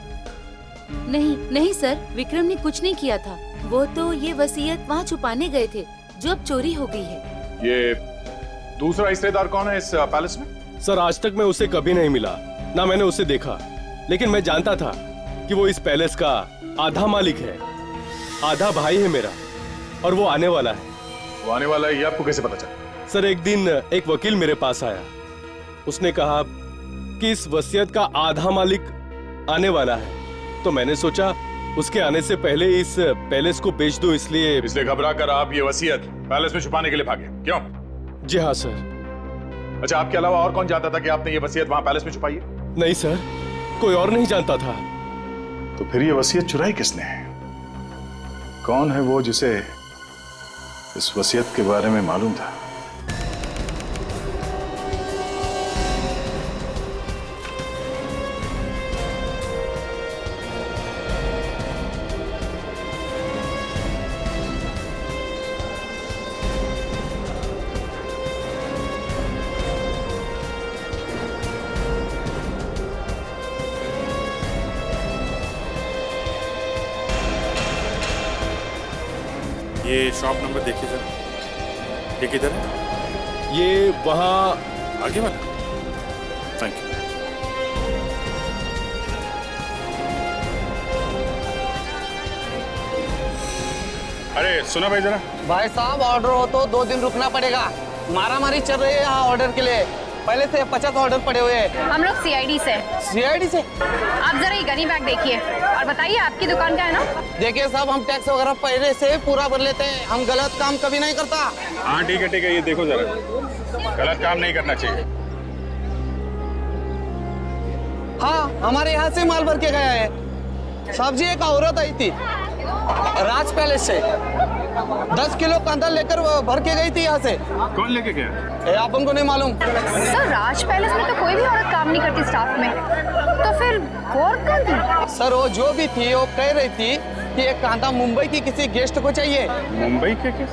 Speaker 4: नहीं नहीं सर, विक्रम ने कुछ नहीं किया था। वो तो ये वसीयत वहाँ छुपाने गए थे जो अब चोरी हो गई है।
Speaker 8: ये दूसरा हिस्सेदार कौन है इस पैलेस में?
Speaker 1: सर आज तक मैं उसे कभी नहीं मिला, ना मैंने उसे देखा, लेकिन मैं जानता था कि वो इस पैलेस का आधा मालिक है, आधा भाई है मेरा, और वो आने वाला है।
Speaker 8: वो आने वाला है ये आपको कैसे पता चला?
Speaker 1: सर एक दिन एक वकील मेरे पास आया, उसने कहा कि इस वसीयत का आधा मालिक आने वाला है, तो मैंने सोचा उसके आने से पहले इस पैलेस को बेच दो, इसलिए
Speaker 8: घबरा कर आप ये वसीयत पैलेस में छुपाने के लिए भागे, क्यों?
Speaker 1: जी हाँ सर।
Speaker 8: अच्छा, आपके अलावा और कौन जानता था कि आपने ये वसीयत वहां पैलेस में छुपाई है?
Speaker 1: नहीं सर, कोई और नहीं जानता था।
Speaker 8: तो फिर ये वसीयत चुराई किसने? कौन है वो जिसे इस वसीयत के बारे में मालूम था?
Speaker 9: ये शॉप नंबर देखिए जरा, ये किधर है?
Speaker 1: ये वहाँ
Speaker 9: आगे वाला। Thank you. अरे सुना भाई जरा।
Speaker 15: भाई साहब ऑर्डर हो तो 2 दिन रुकना पड़ेगा, मारामारी चल रही है यहाँ ऑर्डर के लिए। पहले से 50 ऑर्डर पड़े हुए हैं।
Speaker 13: हम लोग सीआईडी से।
Speaker 15: सीआईडी से?
Speaker 13: आप जरा ये गनी बैग देखिए और बताइए आपकी दुकान का है ना?
Speaker 15: देखिए साहब, हम टैक्स वगैरह पहले से पूरा भर लेते हैं, हम गलत काम कभी नहीं करता।
Speaker 9: हाँ ठीक है, ये देखो जरा, गलत काम नहीं करना चाहिए।
Speaker 15: हाँ, हमारे यहाँ से माल भर के गया है साहब जी। एक औरत आई थी राज पैलेस से, 10 किलो कांदा लेकर भर के गई थी यहाँ से।
Speaker 9: कौन लेके गया?
Speaker 15: आप उनको नहीं मालूम?
Speaker 13: सर राज पैलेस में तो कोई भी औरत काम नहीं करती स्टाफ में, तो फिर कौन थी?
Speaker 15: सर वो जो भी थी वो कह रही थी कि एक कांदा मुंबई की किसी गेस्ट को चाहिए।
Speaker 9: मुंबई के किस?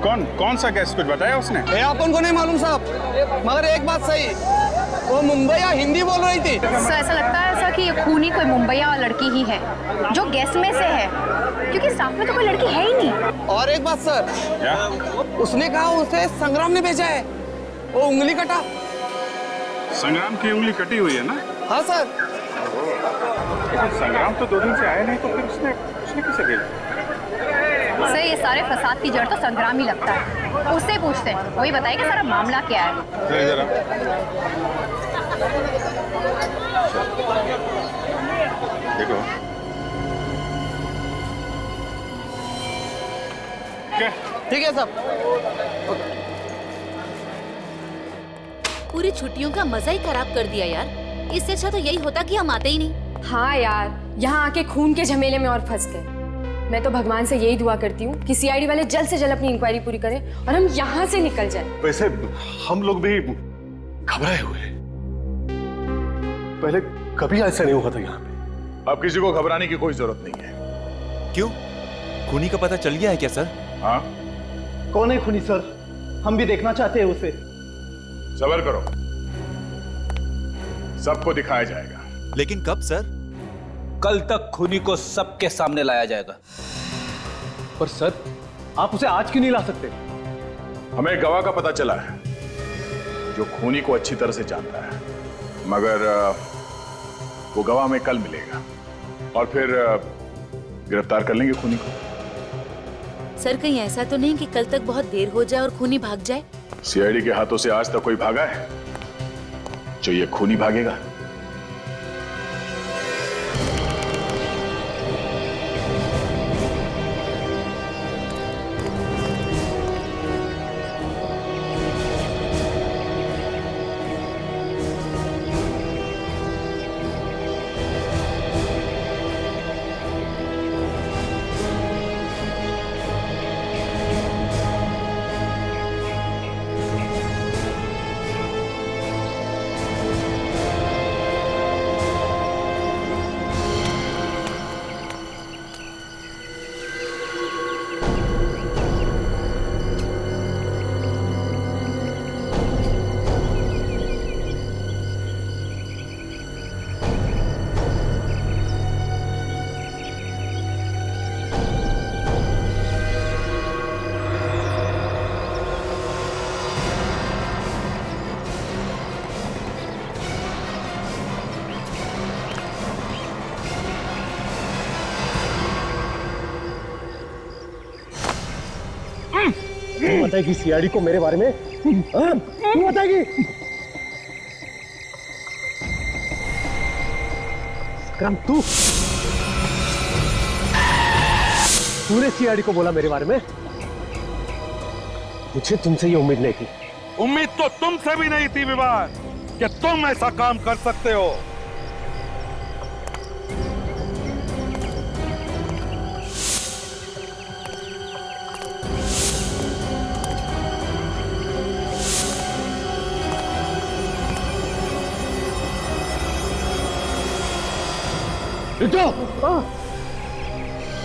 Speaker 9: कौन सा गेस्ट? कुछ बताया उसने?
Speaker 15: आप उनको नहीं मालूम साहब, मगर एक बात सही, वो मुंबई या हिंदी बोल रही थी।
Speaker 13: सर ऐसा लगता है ऐसा कि ये खूनी कोई मुंबईया लड़की ही है जो गेस्ट में से है, क्योंकि स्टाफ में तो कोई लड़की है ही नहीं।
Speaker 15: और एक बात सर,
Speaker 9: क्या?
Speaker 15: उसने कहा उसे संग्राम ने भेजा है, वो उंगली कटा।
Speaker 9: संग्राम की उंगली कटी हुई है ना?
Speaker 15: हाँ सर।
Speaker 9: संग्राम तो 2 दिन से आया नहीं, तो फिर उसने किसे भेजा?
Speaker 13: सर ये सारे फसाद की जड़ तो संग्राम ही लगता है, उससे पूछते हैं, वही बताएगा सारा मामला क्या है।
Speaker 9: जरा देखो क्या?
Speaker 15: ठीक है साहब।
Speaker 4: पूरी छुट्टियों का मजा ही खराब कर दिया यार। इससे अच्छा तो यही होता कि हम आते ही नहीं।
Speaker 3: हाँ यार, यहाँ आके खून के झमेले में और फंस गए। मैं तो भगवान से यही दुआ करती हूँ कि सीआईडी वाले जल्द से जल्द अपनी इंक्वायरी पूरी करें और हम यहाँ से निकल जाएं।
Speaker 5: वैसे हम लोग भी घबराए हुए हैं। पहले कभी ऐसा नहीं हुआ था यहाँ पे।
Speaker 8: अब किसी को घबराने की कोई जरूरत नहीं है।
Speaker 2: क्यों? खूनी का पता चल गया है क्या सर?
Speaker 8: हाँ,
Speaker 15: कौन है खूनी सर? हम भी देखना चाहते हैं उसे।
Speaker 8: सब्र करो, सबको दिखाया जाएगा।
Speaker 2: लेकिन कब सर?
Speaker 6: कल तक खूनी को सबके सामने लाया जाएगा।
Speaker 15: पर सर, आप उसे आज क्यों नहीं ला सकते?
Speaker 8: हमें गवाह का पता चला है जो खूनी को अच्छी तरह से जानता है, मगर वो गवाह में कल मिलेगा और फिर गिरफ्तार कर लेंगे खूनी को।
Speaker 4: सर कहीं ऐसा तो नहीं कि कल तक बहुत देर हो जाए और खूनी भाग जाए?
Speaker 8: सीआईडी के हाथों से आज तक कोई भागा है जो ये खूनी भागेगा?
Speaker 15: बताएगी सीआईडी को मेरे बारे में? क्यों बताएगी? विक्रम, तूने सीआईडी को बोला मेरे बारे में? मुझे तुमसे ये उम्मीद नहीं थी।
Speaker 20: उम्मीद तो तुमसे भी नहीं थी विवान कि तुम ऐसा काम कर सकते हो।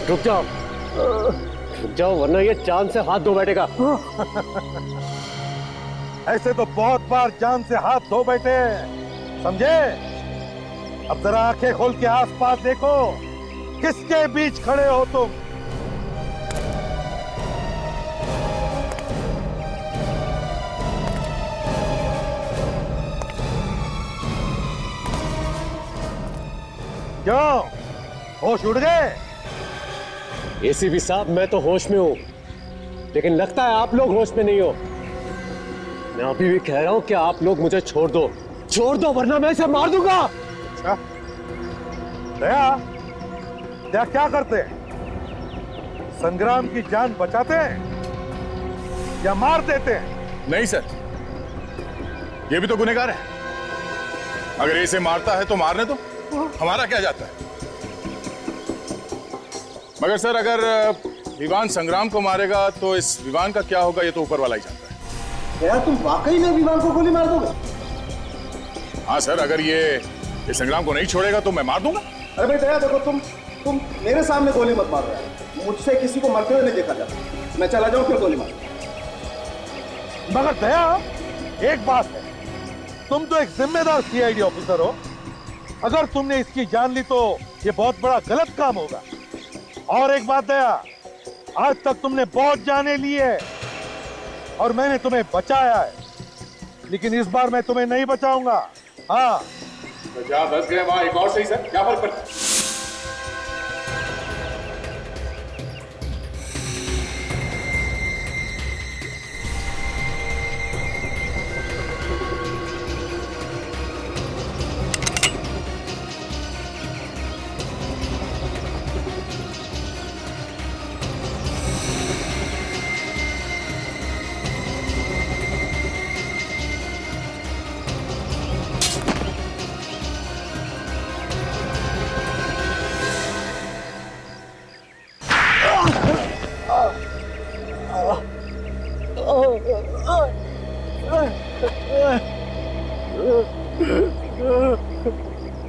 Speaker 15: रुक जाओ वरना ये जान से हाथ धो बैठेगा।
Speaker 20: ऐसे तो बहुत बार जान से हाथ धो बैठे हैं, समझे? अब जरा आंखें खोल के आसपास देखो, किसके बीच खड़े हो तुम? क्यों, होश उड़ गए?
Speaker 15: एसीपी साहब, मैं तो होश में हूं, लेकिन लगता है आप लोग होश में नहीं हो। मैं अभी भी कह रहा हूं कि आप लोग मुझे छोड़ दो वरना मैं इसे मार दूंगा।
Speaker 20: अच्छा, दया क्या करते हैं? संग्राम की जान बचाते हैं या मार देते हैं?
Speaker 8: नहीं सर, ये भी तो गुनहगार है। अगर इसे मारता है तो मारने दो, हमारा क्या जाता है। मगर सर, अगर विवान संग्राम को मारेगा तो इस विवान का क्या होगा, ये तो ऊपर वाला ही जानता है।
Speaker 15: क्या तुम वाकई में विवान को गोली मार दोगे?
Speaker 8: हाँ सर, अगर ये संग्राम को नहीं छोड़ेगा तो मैं मार दूंगा।
Speaker 15: अरे भाई दया, देखो तुम मेरे सामने गोली मत मार रहे हो। मुझसे किसी को मरते हुए नहीं देखा जाता। मैं चला जाऊं फिर गोली मार।
Speaker 20: मगर दया, एक बात है, तुम तो एक जिम्मेदार सीआईडी ऑफिसर हो। अगर तुमने इसकी जान ली तो ये बहुत बड़ा गलत काम होगा। और एक बात दया, आज तक तुमने बहुत जाने ली है और मैंने तुम्हें बचाया है, लेकिन इस बार मैं तुम्हें नहीं बचाऊंगा। हाँ,
Speaker 8: तो जहाँ 10 गए वहां एक और सही सर, क्या फर्क पड़ता है?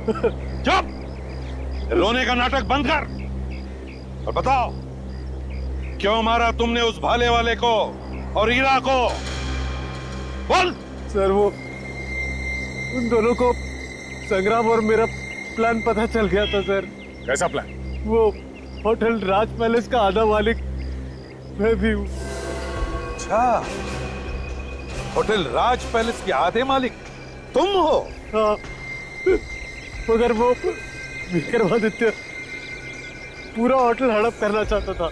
Speaker 20: चुप! रोने का नाटक बंद कर और बताओ क्यों मारा तुमने उस भाले वाले को और हीरा को? बोल।
Speaker 15: सर वो उन दोनों को संग्राम और मेरा प्लान पता चल गया था सर।
Speaker 8: कैसा प्लान?
Speaker 15: वो होटल राज पैलेस का आधा मालिक मैं भी हूँ।
Speaker 20: अच्छा, होटल राज पैलेस के आधे मालिक तुम हो?
Speaker 15: हाँ, मगर वो विक्रमादित्य पूरा होटल हड़प करना चाहता था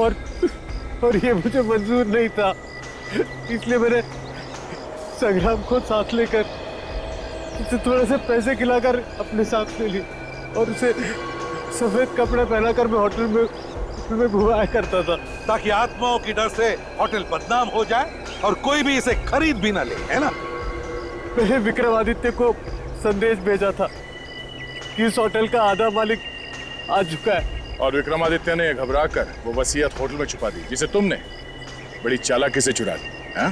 Speaker 15: और ये मुझे मंजूर नहीं था, इसलिए मैंने संग्राम को साथ लेकर उसे थोड़े से पैसे खिलाकर अपने साथ ले ली और उसे सफेद कपड़े पहनाकर मैं होटल में घुमाया करता था
Speaker 20: ताकि आत्माओं की डर से होटल बदनाम हो जाए और कोई भी इसे खरीद भी ना ले, है ना?
Speaker 15: मैंने विक्रमादित्य को संदेश भेजा था कि इस होटल का आधा मालिक आ चुका है
Speaker 8: और विक्रमादित्य ने घबराकर वो वसीयत होटल में छुपा दी जिसे तुमने बड़ी चालाकी से चुरा दी। हाँ?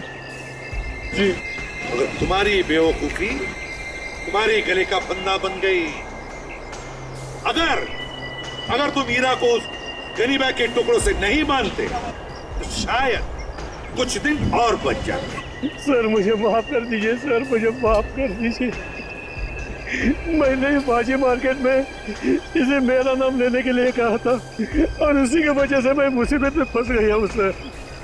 Speaker 20: जी। अगर तुम्हारी बेवकूफी तुम्हारे गले का फंदा बन गई, अगर तुम हीरा को उस गरीबा के टुकड़ों से नहीं बांधते तो शायद कुछ दिन और बच जाते।
Speaker 15: सर मुझे माफ कर दीजिए, सर मुझे माफ कर दीजिए। मैंने बाजी मार्केट में इसे मेरा नाम लेने के लिए कहा था और उसी की वजह से मैं मुसीबत में फंस गया हूँ सर,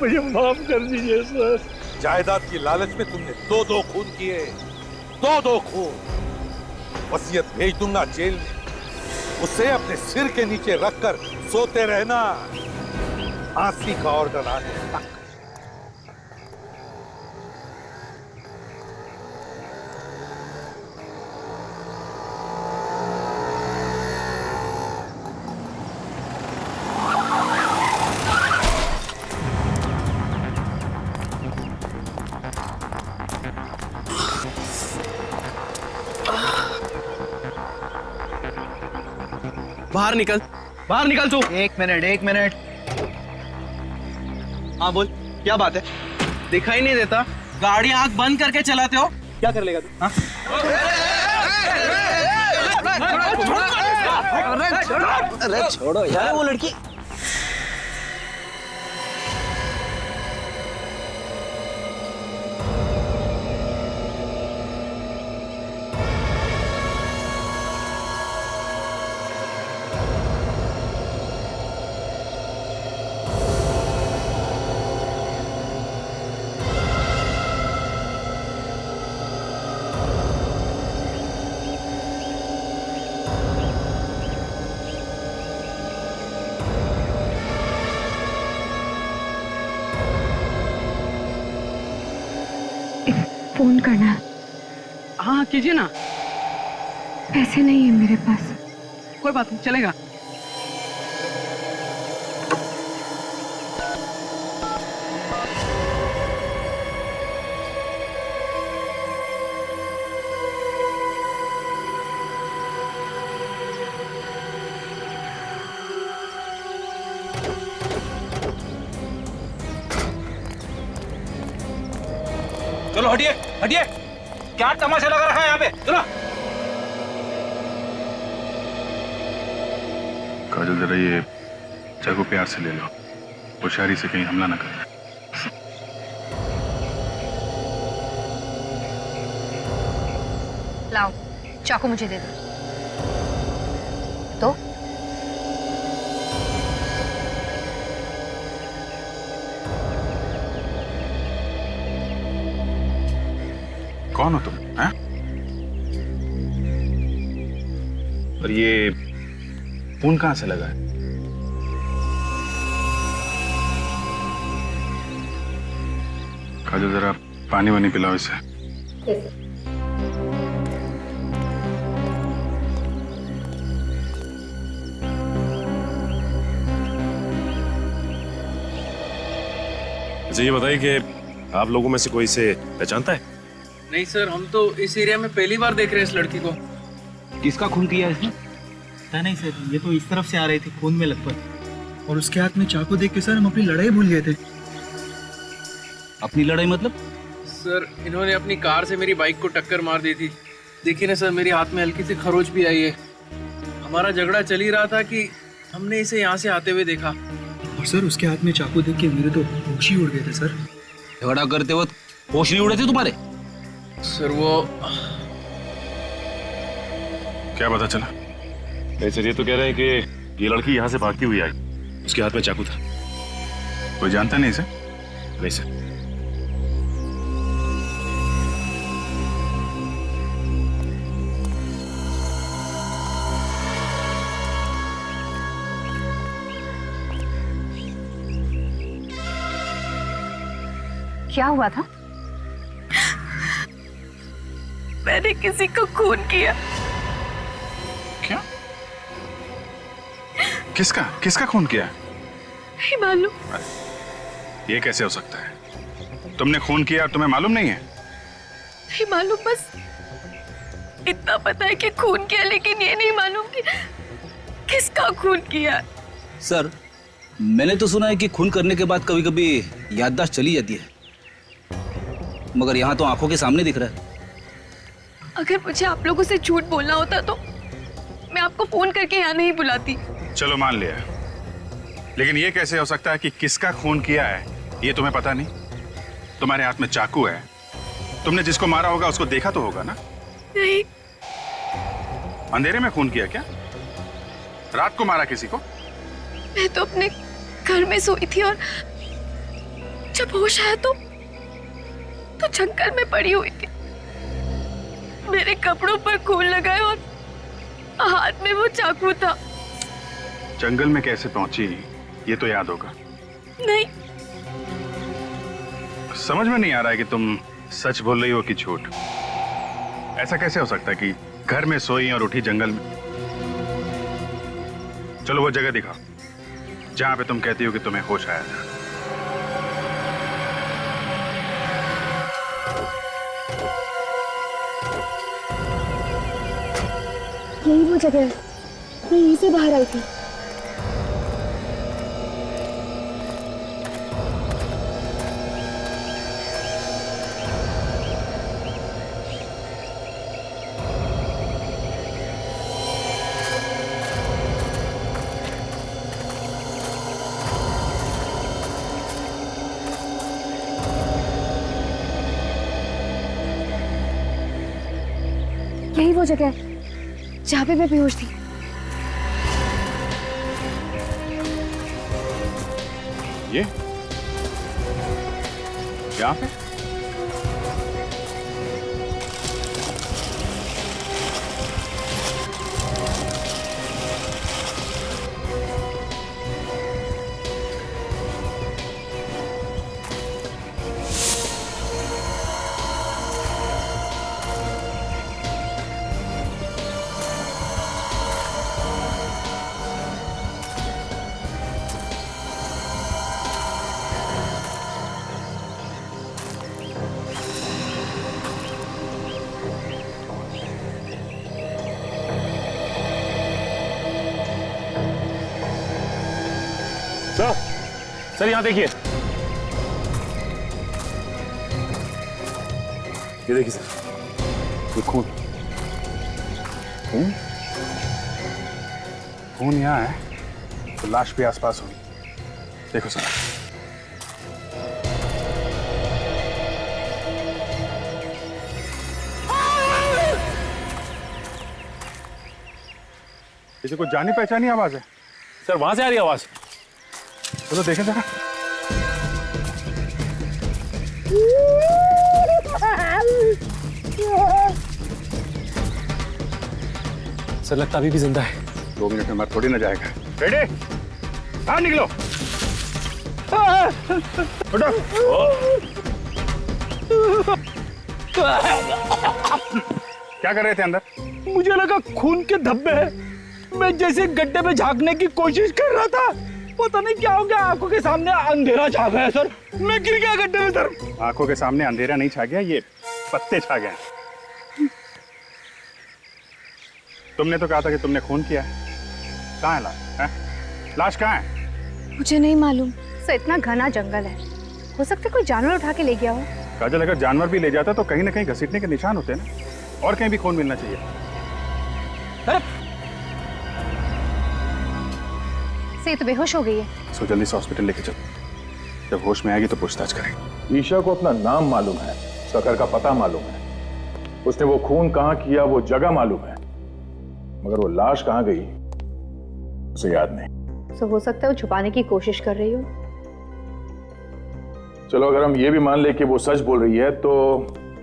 Speaker 15: मुझे माफ कर दीजिए सर।
Speaker 20: जायदाद की लालच में तुमने दो खून किए, दो खून। वसीयत भेज दूंगा जेल में, उसे अपने सिर के नीचे रखकर सोते रहना, फांसी का ऑर्डर आने तक।
Speaker 6: बाहर निकल तू। एक मिनट। हाँ बोल, क्या बात है? दिखाई नहीं देता, गाड़ी आंख बंद करके चलाते हो, क्या कर लेगा तू? हाँ? अरे छोड़ो यार वो लड़की।
Speaker 3: फोन करना है।
Speaker 6: हाँ कीजिए ना।
Speaker 3: पैसे नहीं है मेरे पास।
Speaker 6: कोई बात नहीं, चलेगा।
Speaker 21: चलो हटिए हटिए, क्या तमाशा लगा रखा है यहाँ पे? चलो।
Speaker 9: काजल जरा ये चाकू प्यार से ले लो, होशियारी से कहीं हमला ना करना।
Speaker 13: लाओ चाकू मुझे दे दो। तो
Speaker 9: कौन हो तुम? हैं? और ये खून कहां से लगा है? काजल जरा पानी वानी पिलाओ इसे।
Speaker 10: अच्छा ये बताइए कि आप लोगों में से कोई इसे पहचानता है?
Speaker 6: नहीं सर, हम तो इस एरिया में पहली बार देख रहे हैं इस लड़की को। किसका खून किया इसने? पता नहीं सर, ये तो इस तरफ से आ रही थी खून में लथपथ, और उसके हाथ में चाकू देख के सर हम अपनी लड़ाई भूल गए थे। अपनी लड़ाई मतलब? सर इन्होंने अपनी कार से मेरी बाइक को टक्कर मार दी थी देखिए ना सर, मेरे हाथ में हल्की सी खरोच भी आई है। हमारा झगड़ा चल ही रहा था कि हमने इसे यहाँ से आते हुए देखा। और सर उसके हाथ में चाकू देख के मेरे तो होश ही उड़ गए थे सर।
Speaker 21: झगड़ा करते वक्त होश नहीं उड़े थे तुम्हारे?
Speaker 6: सर वो
Speaker 9: क्या पता चला?
Speaker 10: नहीं सर, ये तो कह रहे हैं कि ये लड़की यहाँ से भागती हुई आई, उसके हाथ में चाकू था।
Speaker 9: कोई जानता नहीं इसे?
Speaker 10: नहीं सर।
Speaker 13: क्या हुआ था?
Speaker 19: मैंने किसी को खून किया।
Speaker 9: क्या? किसका किसका खून किया?
Speaker 19: नहीं मालूम।
Speaker 9: ये कैसे हो सकता है? तुमने खून किया और तुम्हें मालूम नहीं है?
Speaker 19: नहीं मालूम, बस इतना पता है कि खून किया, लेकिन ये नहीं मालूम कि किसका खून किया।
Speaker 21: सर, मैंने तो सुना है कि खून करने के बाद कभी कभी याददाश्त चली जाती है, मगर यहाँ तो आंखों के सामने दिख रहा है।
Speaker 19: अगर मुझे आप लोगों से झूठ बोलना होता तो मैं आपको फोन करके यहाँ नहीं बुलाती।
Speaker 9: चलो मान लिया, लेकिन ये कैसे हो सकता है कि किसका खून किया है ये तुम्हें पता नहीं? तुम्हारे हाथ में चाकू है, तुमने जिसको मारा होगा उसको देखा तो होगा ना?
Speaker 19: नहीं।
Speaker 9: अंधेरे में खून किया क्या? रात को मारा किसी को?
Speaker 19: मैं तो अपने घर में सोई थी और जब होश आया तो जंगल में पड़ी हुई थी। मेरे कपड़ों पर खून लगा है और हाथ में वो चाकू था।
Speaker 9: जंगल में कैसे पहुंची ये तो याद होगा।
Speaker 19: नहीं।
Speaker 9: समझ में नहीं आ रहा है कि तुम सच बोल रही हो कि झूठ। ऐसा कैसे हो सकता है कि घर में सोई और उठी जंगल में? चलो वो जगह दिखाओ जहां पे तुम कहती हो कि तुम्हें होश आया था।
Speaker 19: यही वो जगह है, मैं यहीं से बाहर आई थी। यही वो जगह है जहाँ पे मैं बेहोश थी।
Speaker 9: ये यहाँ पे?
Speaker 10: सर यहाँ देखिए, ये देखिए सर, ये खून
Speaker 9: खून खून यहाँ है तो लाश भी आसपास होगी। देखो सर, इसे कुछ जानी पहचानी आवाज है।
Speaker 10: सर वहां से आ रही आवाज।
Speaker 9: चलो देखें जरा।
Speaker 10: सर लगता अभी भी जिंदा है।
Speaker 9: 2 मिनट में मर थोड़ी ना जाएगा। रेडी? बाहर निकलो। उठो। क्या कर रहे थे अंदर?
Speaker 21: मुझे लगा खून के धब्बे हैं। मैं जैसे गड्ढे में झांकने की कोशिश कर रहा था, पता नहीं क्या हो गया, आंखों के सामने अंधेरा छा गया सर। मैं गिर गया गड्ढे में सर।
Speaker 9: आंखों के सामने अंधेरा नहीं छा गया, ये पत्ते छा गए। तुमने तो कहा था कि तुमने खून किया है। कहाँ है लाश? लाश कहाँ है?
Speaker 13: मुझे नहीं मालूम सर, इतना घना जंगल है, हो सकता है कोई जानवर उठा के ले गया हो।
Speaker 9: काजल, अगर जानवर भी ले जाता तो कहीं ना कहीं घसीटने के निशान होते ना। और कहीं भी खून मिलना चाहिए।
Speaker 13: से तो बेहोश हो गई है।
Speaker 9: सो जल्दी से हॉस्पिटल लेके चलो, जब होश में आएगी तो पूछताछ करेंगे। ईशा को अपना नाम मालूम है, उसका घर का पता मालूम है, उसने वो खून कहाँ किया वो जगह मालूम है, मगर वो लाश कहाँ गई उसे याद नहीं।
Speaker 13: तो हो सकता है वो छुपाने की कोशिश कर रही हो।
Speaker 9: चलो अगर हम ये भी मान ले कि वो सच बोल रही है, तो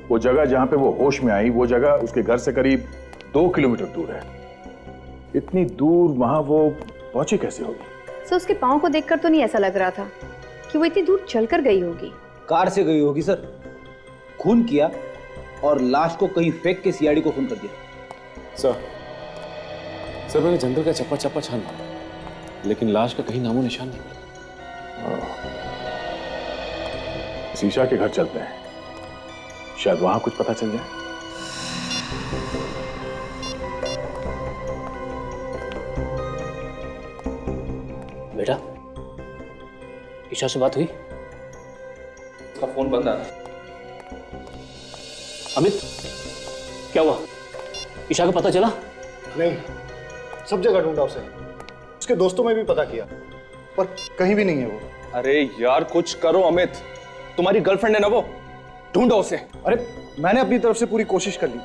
Speaker 9: वो जगह जहां पे वो होश में आई, वो जगह उसके घर से करीब 2 किलोमीटर दूर है। इतनी दूर वहां वो पहुंची कैसे होगी?
Speaker 13: सर उसके पाँव को देखकर तो नहीं ऐसा लग रहा था कि वो इतनी दूर चलकर गई होगी।
Speaker 6: कार से गई होगी सर, खून किया और लाश को कहीं फेंक के सीआईडी को फोन कर दिया।
Speaker 10: सर मैंने जंगल का चप्पा चप्पा छान मारा, लेकिन लाश का कहीं नामो निशान नहीं मिला।
Speaker 9: शीशा के घर चलते हैं, शायद वहां कुछ पता चल जाए।
Speaker 7: बेटा, ईशा से बात हुई?
Speaker 17: उसका फोन बंद आ रहा है।
Speaker 7: अमित, क्या हुआ? ईशा का पता चला?
Speaker 11: नहीं, सब जगह ढूंढा उसे, उसके दोस्तों में भी पता किया, पर कहीं भी नहीं है वो।
Speaker 17: अरे यार कुछ करो अमित, तुम्हारी गर्लफ्रेंड है ना वो, ढूंढो उसे।
Speaker 11: अरे मैंने अपनी तरफ से पूरी कोशिश कर ली,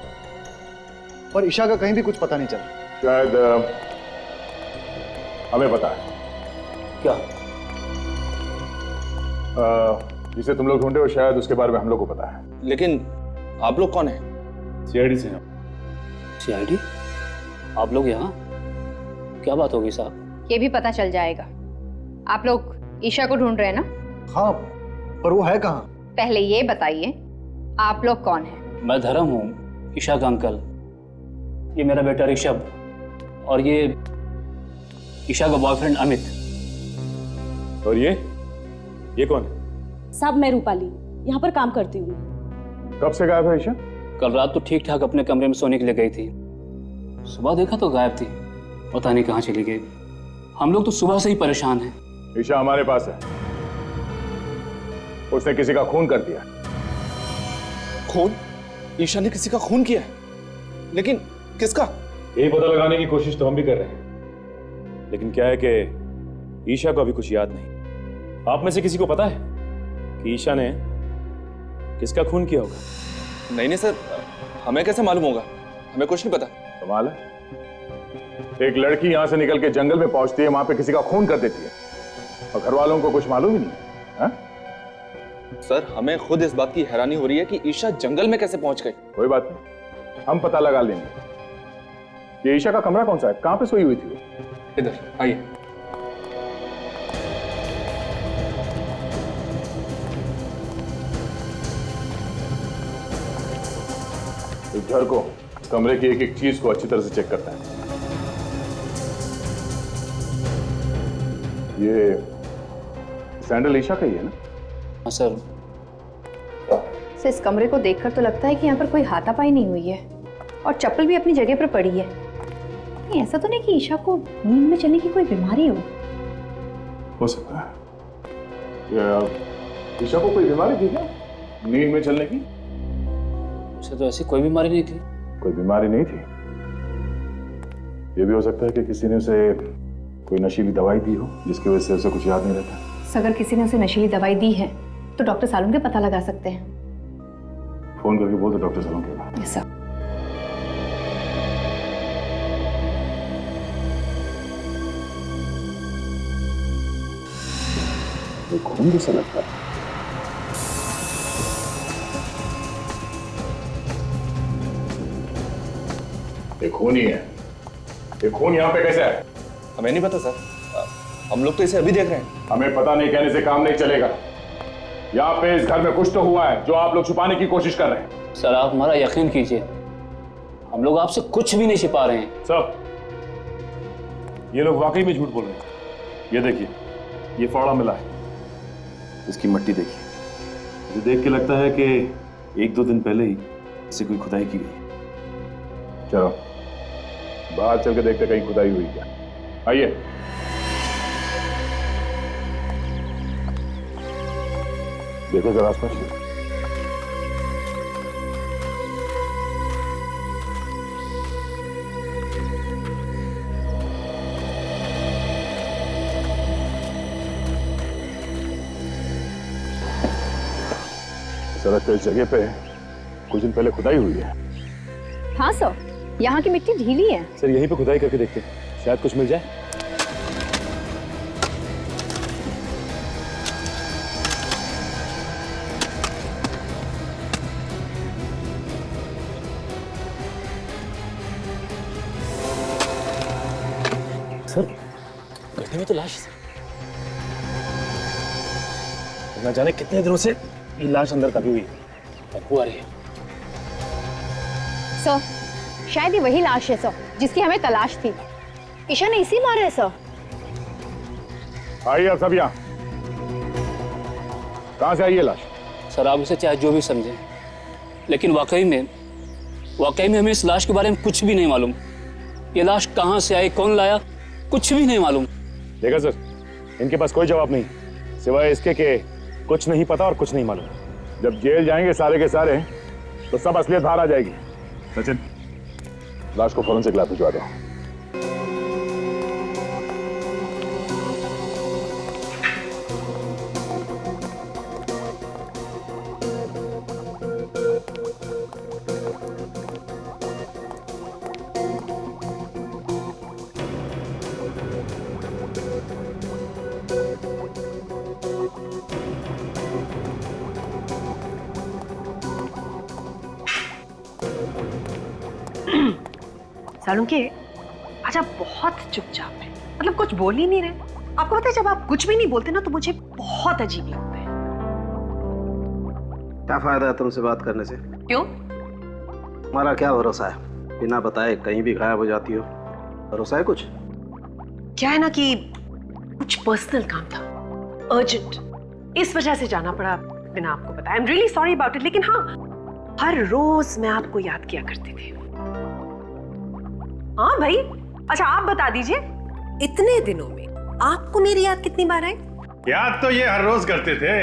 Speaker 11: पर ईशा का कहीं भी कुछ पता नहीं चला।
Speaker 9: शायद हमें पता है।
Speaker 7: क्या?
Speaker 9: जिसे तुम लोग ढूंढे हो शायद उसके बारे में हम लोग को पता है।
Speaker 17: लेकिन आप लोग कौन है?
Speaker 9: सीआईडी से हैं।
Speaker 7: सीआईडी? आप लोग यहाँ? क्या बात होगी साहब?
Speaker 13: ये भी पता चल जाएगा। आप लोग ईशा को ढूंढ रहे हैं ना?
Speaker 11: हाँ, पर वो है कहाँ?
Speaker 13: पहले ये बताइए, आप लोग कौन हैं?
Speaker 7: मैं धर्म हूँ, ईशा का अंकल। ये मेरा बेटा ऋषभ, और ये ईशा का बॉयफ्रेंड अमित।
Speaker 10: और ये कौन है?
Speaker 22: साहब मैं रूपाली, यहाँ पर काम करती हूँ।
Speaker 9: कब से गायब है ईशा?
Speaker 7: कल रात तो ठीक ठाक अपने कमरे में सोने के लिए गई थी, सुबह देखा तो गायब थी, पता नहीं कहाँ चली गई। हम लोग तो सुबह से ही परेशान हैं।
Speaker 9: ईशा हमारे पास है, उसने किसी का खून कर दिया।
Speaker 17: खून? ईशा ने किसी का खून किया है? लेकिन किसका?
Speaker 10: यही पता लगाने की कोशिश तो हम भी कर रहे हैं, लेकिन क्या है कि ईशा को अभी कुछ याद नहीं। आप में से किसी को पता है कि ईशा ने किसका खून किया होगा?
Speaker 17: नहीं सर, हमें कैसे मालूम होगा? हमें कुछ नहीं पता।
Speaker 9: कमाल है, एक लड़की यहां से निकल के जंगल में पहुंचती है, वहां पे किसी का खून कर देती है, और घर वालों को कुछ मालूम ही नहीं है।
Speaker 17: सर हमें खुद इस बात की हैरानी हो रही है कि ईशा जंगल में कैसे पहुंच गई।
Speaker 9: कोई बात नहीं, हम पता लगा लेंगे। ये ईशा का कमरा कौन सा है? कहां पे सोई हुई थी वो?
Speaker 17: इधर आइए।
Speaker 9: इस घर को, कमरे की एक एक चीज को अच्छी तरह से चेक करता है। ये सैंडल ईशा का ही है ना?
Speaker 7: हाँ सर।
Speaker 13: इस कमरे को देखकर तो लगता है कि यहाँ पर कोई हाथापाई नहीं हुई है, और चप्पल भी अपनी जगह पर पड़ी है। नहीं, ऐसा तो नहीं कि ईशा को नींद में चलने की कोई बीमारी
Speaker 9: हो सकता है। ईशा को कोई बीमारी थी क्या नींद में चलने की?
Speaker 7: उसे तो ऐसी कोई बीमारी नहीं थी।
Speaker 9: कोई बीमारी नहीं थी? ये भी हो सकता है कि किसी ने उसे कोई नशीली दवाई दी हो, जिसकी वजह से उसे कुछ याद नहीं रहता।
Speaker 13: अगर किसी ने उसे नशीली दवाई दी है तो डॉक्टर सालून के पता लगा सकते हैं।
Speaker 9: फोन करके बोल दो डॉक्टर सालून के।
Speaker 13: Yes sir.
Speaker 9: खून जैसा लगता है। ये खून ही है। ये खून यहाँ पे कैसे है?
Speaker 17: हमें नहीं पता सर, हम लोग तो इसे अभी देख रहे हैं।
Speaker 9: हमें पता नहीं कहने से काम नहीं चलेगा। यहाँ पे इस घर में कुछ तो हुआ है जो आप लोग छुपाने की कोशिश कर रहे हैं।
Speaker 7: सर आप हमारा यकीन कीजिए, हम लोग आपसे कुछ भी नहीं छिपा रहे हैं।
Speaker 10: सब ये लोग वाकई में झूठ बोल रहे हैं। ये देखिए, ये फावड़ा मिला है, इसकी मट्टी देखिए। मुझे देख के लगता है कि 1-2 दिन पहले ही इसे कोई खुदाई की गई।
Speaker 9: चलो बाहर चल के देखते कहीं खुदाई हुई क्या। आइए। देखो जरा आसपास।
Speaker 8: जरा तो इस जगह पे कुछ दिन पहले खुदाई हुई है।
Speaker 13: हाँ सर, यहाँ की मिट्टी ढीली है।
Speaker 10: सर यहीं पे खुदाई करके देखते हैं, शायद कुछ मिल जाए। सर गड्ढे में तो लाश है। ना जाने कितने दिनों से ये लाश अंदर दबी हुई है, बदबू आ रही है।
Speaker 13: सर शायद ये वही लाश है सर जिसकी हमें तलाश थी। ईशा ने इसी मारा है सर।
Speaker 8: आइए आप सब यहाँ। कहाँ से आई है लाश?
Speaker 7: सर आप उसे चाहे जो भी समझें, लेकिन वाकई में हमें इस लाश के बारे में कुछ भी नहीं मालूम। ये लाश कहाँ से आई, कौन लाया, कुछ भी नहीं मालूम।
Speaker 10: देखा सर, इनके पास कोई जवाब नहीं सिवाय इसके कि कुछ नहीं पता और कुछ नहीं मालूम।
Speaker 8: जब जेल जाएंगे सारे के सारे तो सब असलियत बाहर आ जाएगी। सचिन, लाश को फोरेंसिक लैब भिजवा दो।
Speaker 12: सालुंके, आज आप बहुत चुपचाप हैं, मतलब कुछ बोल ही नहीं रहे। आपको पता है जब आप कुछ भी नहीं बोलते ना तो मुझे बहुत अजीब लगता है।
Speaker 14: क्या फायदा है तुमसे बात करने से?
Speaker 12: क्यों?
Speaker 14: हमारा क्या भरोसा है, बिना बताए कहीं भी गायब हो जाती हो। भरोसा है कुछ?
Speaker 12: क्या है ना कि कुछ पर्सनल काम था, अर्जेंट, इस वजह से जाना पड़ा बिना आपको बताया। I am really sorry about it. लेकिन हाँ, हर रोज मैं आपको याद किया करती थी। हाँ भाई, अच्छा आप बता दीजिए, इतने दिनों में आपको मेरी याद कितनी बार आई?
Speaker 9: याद तो ये हर रोज करते थे,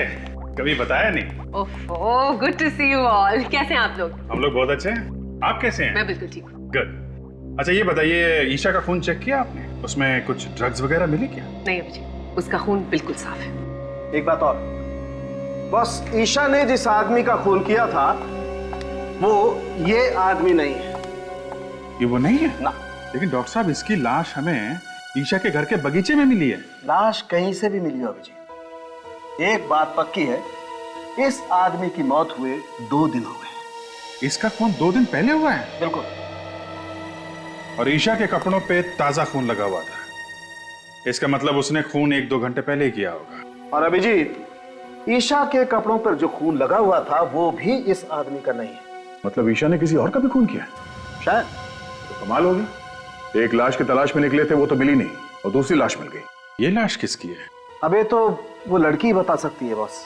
Speaker 9: कभी बताया नहीं।
Speaker 12: Oh, good to see you all. कैसे हैं आप लोग?
Speaker 9: हम लोग बहुत अच्छे हैं, आप कैसे हैं?
Speaker 12: मैं बिल्कुल ठीक हूँ।
Speaker 9: गुड। अच्छा ये बताइए, ईशा का खून चेक किया आपने? उसमें कुछ ड्रग्स वगैरह मिली क्या?
Speaker 12: नहीं अभिजीत, उसका खून बिल्कुल साफ है।
Speaker 14: एक बात और, बस ईशा ने जिस आदमी का खून किया था वो ये आदमी नहीं है।
Speaker 9: ये वो नहीं है
Speaker 14: ना।
Speaker 9: लेकिन डॉक्टर साहब, इसकी लाश हमें ईशा के घर के बगीचे में मिली है।
Speaker 14: लाश कहीं से भी मिली हो अभिजीत, एक बात पक्की है, इस आदमी की मौत हुए 2 दिन हो गए।
Speaker 9: इसका खून 2 दिन पहले हुआ है?
Speaker 14: बिल्कुल।
Speaker 9: और ईशा के कपड़ों पे ताजा खून लगा हुआ था, इसका मतलब उसने खून 1-2 घंटे पहले ही किया होगा।
Speaker 14: और अभिजीत, ईशा के कपड़ों पर जो खून लगा हुआ था वो भी इस आदमी का नहीं है।
Speaker 8: मतलब ईशा ने किसी और का भी खून किया?
Speaker 14: शायद।
Speaker 8: तो कमाल होगी, एक लाश की तलाश में निकले थे, वो तो मिली नहीं और दूसरी लाश मिल गई।
Speaker 9: ये लाश किसकी है?
Speaker 14: अबे तो वो लड़की बता सकती है बॉस,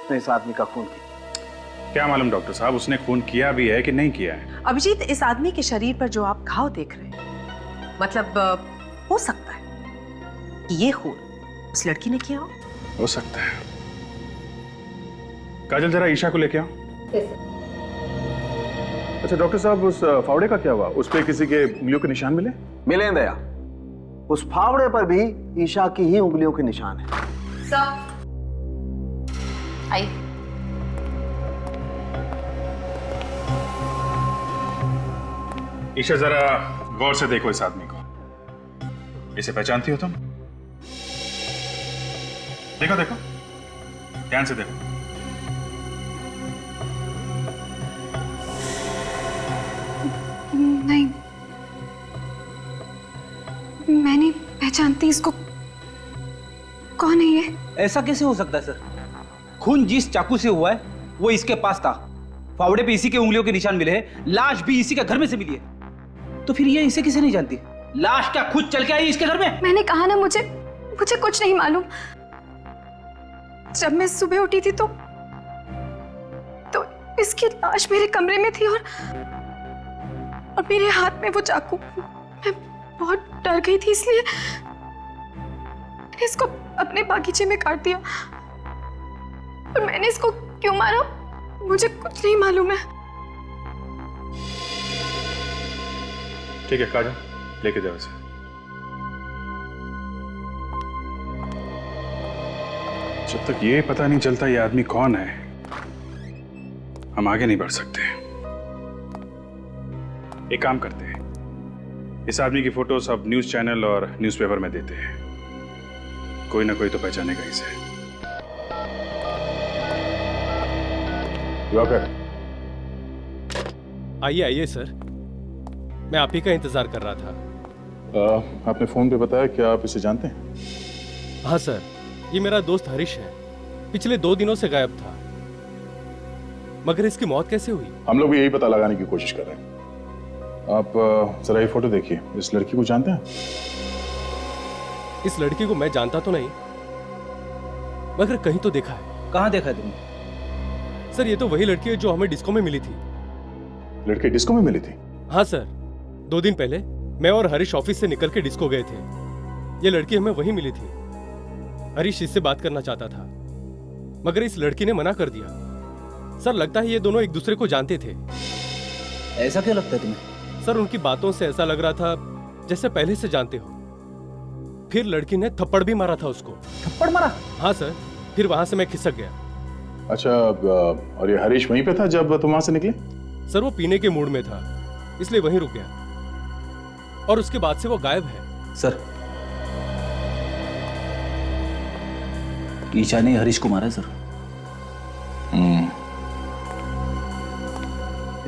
Speaker 14: उसने इस आदमी का खून किया।
Speaker 9: क्या मालूम डॉक्टर साहब, उसने खून किया भी है कि नहीं किया है?
Speaker 12: अभिजीत, इस आदमी के शरीर पर जो आप घाव देख रहे हैं, मतलब हो सकता है कि ये खून उस लड़की ने किया
Speaker 9: हो सकता है। काजल, जरा ईशा को लेके आओ। अच्छा डॉक्टर साहब, उस फावड़े का क्या हुआ? उस पे किसी के उंगलियों के निशान मिले?
Speaker 14: मिले दया, उस फावड़े पर भी ईशा की ही उंगलियों के निशान है।
Speaker 13: Sir I.
Speaker 9: ईशा, जरा गौर से देखो इस आदमी को। इसे पहचानती हो तुम? देखो देखो, ध्यान से देखो।
Speaker 19: नहीं, मैं नहीं पहचानती इसको। कौन है ये?
Speaker 21: ऐसा कैसे हो सकता है सर? खून जिस चाकू से हुआ है वो इसके पास था, फावड़े पे इसी के उंगलियों के निशान मिले हैं, लाश भी इसी के घर में से मिली है। तो फिर ये इसे किसे नहीं जानती? लाश क्या खुद चल के आई इसके घर में?
Speaker 19: मैंने कहा ना, मुझे कुछ नहीं मालूम। जब मैं सुबह उठी थी तो इसकी लाश मेरे कमरे में थी और मेरे हाथ में वो चाकू। मैं बहुत डर गई थी, इसलिए मैंने इसको अपने बागीचे में काट दिया। और मैंने इसको क्यों मारा मुझे कुछ नहीं मालूम है।
Speaker 9: ठीक है काजल, लेके जाओ इसे। जब तक ये पता नहीं चलता ये आदमी कौन है, हम आगे नहीं बढ़ सकते। एक काम करते हैं, इस आदमी की फोटो सब न्यूज चैनल और न्यूज़पेपर में देते हैं, कोई ना कोई तो पहचानेगा इसे।
Speaker 1: आइए आइए सर, मैं आप ही का इंतजार कर रहा था।
Speaker 8: आपने फोन पे बताया कि आप इसे जानते हैं?
Speaker 1: हाँ सर, ये मेरा दोस्त हरीश है, पिछले 2 दिनों से गायब था। मगर इसकी मौत कैसे हुई?
Speaker 8: हम लोग भी यही पता लगाने की कोशिश कर रहे हैं। आप जरा ये फोटो देखिए, इस लड़की को जानते हैं?
Speaker 1: इस लड़की को मैं जानता तो नहीं, मगर कहीं तो देखा है।
Speaker 21: कहाँ देखा है तुमने?
Speaker 1: सर ये तो वही लड़की है जो हमें डिस्को में मिली थी।
Speaker 8: लड़की डिस्को में मिली थी?
Speaker 1: हाँ सर, 2 दिन पहले मैं और हरीश ऑफिस से निकल के डिस्को गए थे। ये लड़की हमें वहीं मिली थी। हरीश इससे बात करना चाहता था, मगर इस लड़की ने मना कर दिया। सर लगता है ये दोनों एक दूसरे को जानते थे।
Speaker 21: ऐसा क्यों लगता है तुम्हें?
Speaker 1: सर उनकी बातों से ऐसा लग रहा था जैसे पहले से जानते हो। फिर लड़की ने थप्पड़ भी मारा था उसको।
Speaker 21: थप्पड़ मारा?
Speaker 1: हाँ सर, फिर वहां से मैं खिसक गया।
Speaker 8: अच्छा, और ये हरीश वहीं पे था जब तुम वहां से निकले?
Speaker 1: सर वो पीने के मूड में था, इसलिए वहीं रुक गया, और उसके बाद से वो गायब है।
Speaker 21: सर, ईशा ने हरीश को मारा है सर।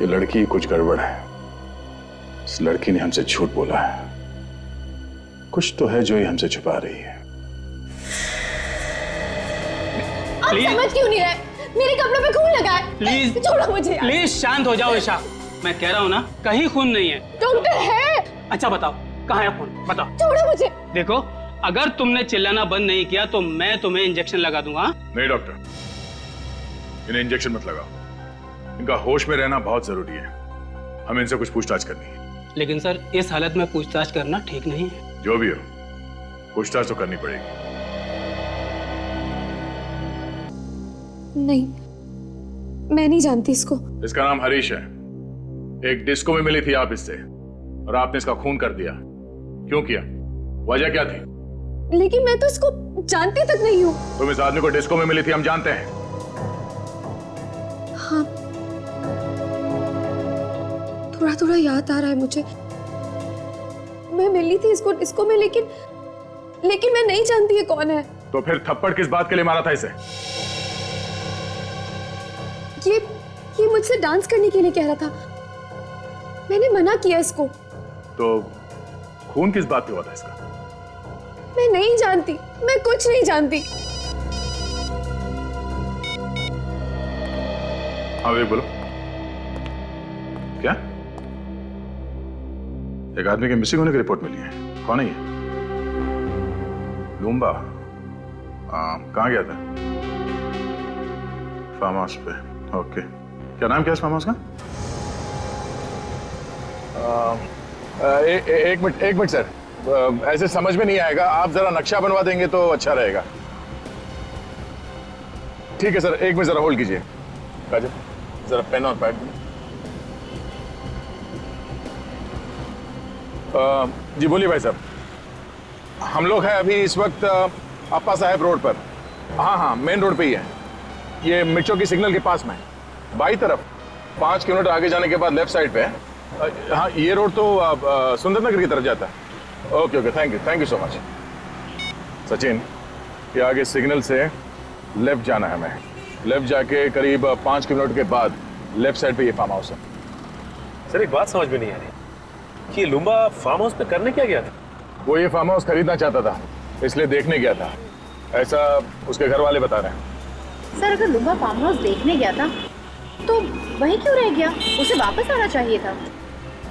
Speaker 8: ये लड़की कुछ गड़बड़ है। इस लड़की ने हमसे झूठ बोला है। कुछ तो है जो ये हमसे छुपा रही है।
Speaker 19: आप समझ क्यों नहीं रहे? मेरे कपड़ों पे खून लगा है।
Speaker 7: प्लीज
Speaker 19: छोड़ो मुझे यार।
Speaker 7: प्लीज शांत हो जाओ ईशा, मैं कह रहा हूँ ना कहीं खून नहीं है।
Speaker 19: डॉक्टर है।
Speaker 7: अच्छा बताओ कहाँ है खून, बताओ।
Speaker 19: छोड़ो मुझे।
Speaker 7: देखो अगर तुमने चिल्लाना बंद नहीं किया तो मैं तुम्हें इंजेक्शन लगा दूंगा।
Speaker 8: नहीं डॉक्टर, इन्हें इंजेक्शन मत लगाओ। इनका होश में रहना बहुत जरूरी है। हमें इनसे कुछ पूछताछ करनी है।
Speaker 7: लेकिन सर इस हालत में पूछताछ करना ठीक नहीं है।
Speaker 8: जो भी हो, पूछताछ तो करनी पड़ेगी।
Speaker 19: नहीं, मैं नहीं जानती इसको।
Speaker 8: इसका नाम हरीश है। एक डिस्को में मिली थी आप इससे, और आपने इसका खून कर दिया। क्यों किया? वजह क्या थी?
Speaker 19: लेकिन मैं तो इसको जानती तक नहीं हूँ।
Speaker 8: तुम इस आदमी को डिस्को में मिली थी, हम जानते हैं।
Speaker 19: हाँ, थोड़ा थोड़ा याद आ रहा है मुझे। मैं मिली थी इसको डिस्को में, लेकिन मैं नहीं जानती ये कौन है।
Speaker 8: तो फिर थप्पड़ किस बात के लिए मारा था इसे?
Speaker 19: ये मुझसे डांस करने के लिए कह रहा था। मैंने मना किया इसको।
Speaker 8: तो खून किस बात पे हुआ था इसका?
Speaker 19: मैं नहीं जानती, मैं कुछ नहीं जानती।
Speaker 8: हाँ वे बोलो, क्या? एक आदमी के मिसिंग होने की रिपोर्ट मिली है। कौन है ये? लूम्बा? कहाँ गया था? फार्म हाउस पे। ओके, क्या नाम क्या है इस फार्म हाउस का? एक मिनट सर, ऐसे समझ में नहीं आएगा। आप जरा नक्शा बनवा देंगे तो अच्छा रहेगा। ठीक है सर, एक मिनट जरा होल्ड कीजिए। काजल, जरा पेन और पैड दें। जी बोलिए भाई साहब। हम लोग हैं अभी इस वक्त अप्पा साहब रोड पर। हाँ, मेन रोड पे ही है। ये मिर्चों की सिग्नल के पास में, बाई तरफ 5 किलोमीटर आगे जाने के बाद लेफ्ट साइड पे है। हाँ, ये रोड तो सुंदरनगर की तरफ जाता है। Okay, thank you so much. Sachin, ये आगे सिग्नल से लेफ्ट जाना है हमें। लेफ्ट जाके करीब 5 किलोमीटर के बाद लेफ्ट साइड पे ये फार्म हाउस है।
Speaker 10: सर एक बात समझ में नहीं आ रही कि ये लुम्बा फार्म हाउस पे करने क्या गया था?
Speaker 8: वो ये फार्म हाउस खरीदना चाहता था, इसलिए देखने गया था, ऐसा उसके घर वाले बता रहे हैं।
Speaker 13: सर अगर लुम्बा फार्म हाउस देखने गया था तो वहीं क्यों रह गया? उसे वापस आना चाहिए था।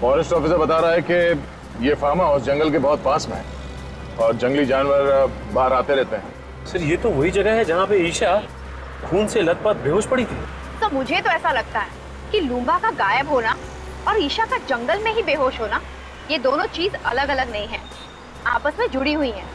Speaker 8: फॉरेस्ट ऑफिसर बता रहा है कि ये फार्म हाउस जंगल के बहुत पास में है और जंगली जानवर बाहर आते रहते हैं।
Speaker 10: सर ये तो वही जगह है जहाँ पे ईशा खून से लथपथ बेहोश पड़ी थी।
Speaker 13: तो मुझे तो ऐसा लगता है कि लुम्बा का गायब होना और ईशा का जंगल में ही बेहोश होना, ये दोनों चीज अलग अलग नहीं है, आपस में जुड़ी हुई हैं।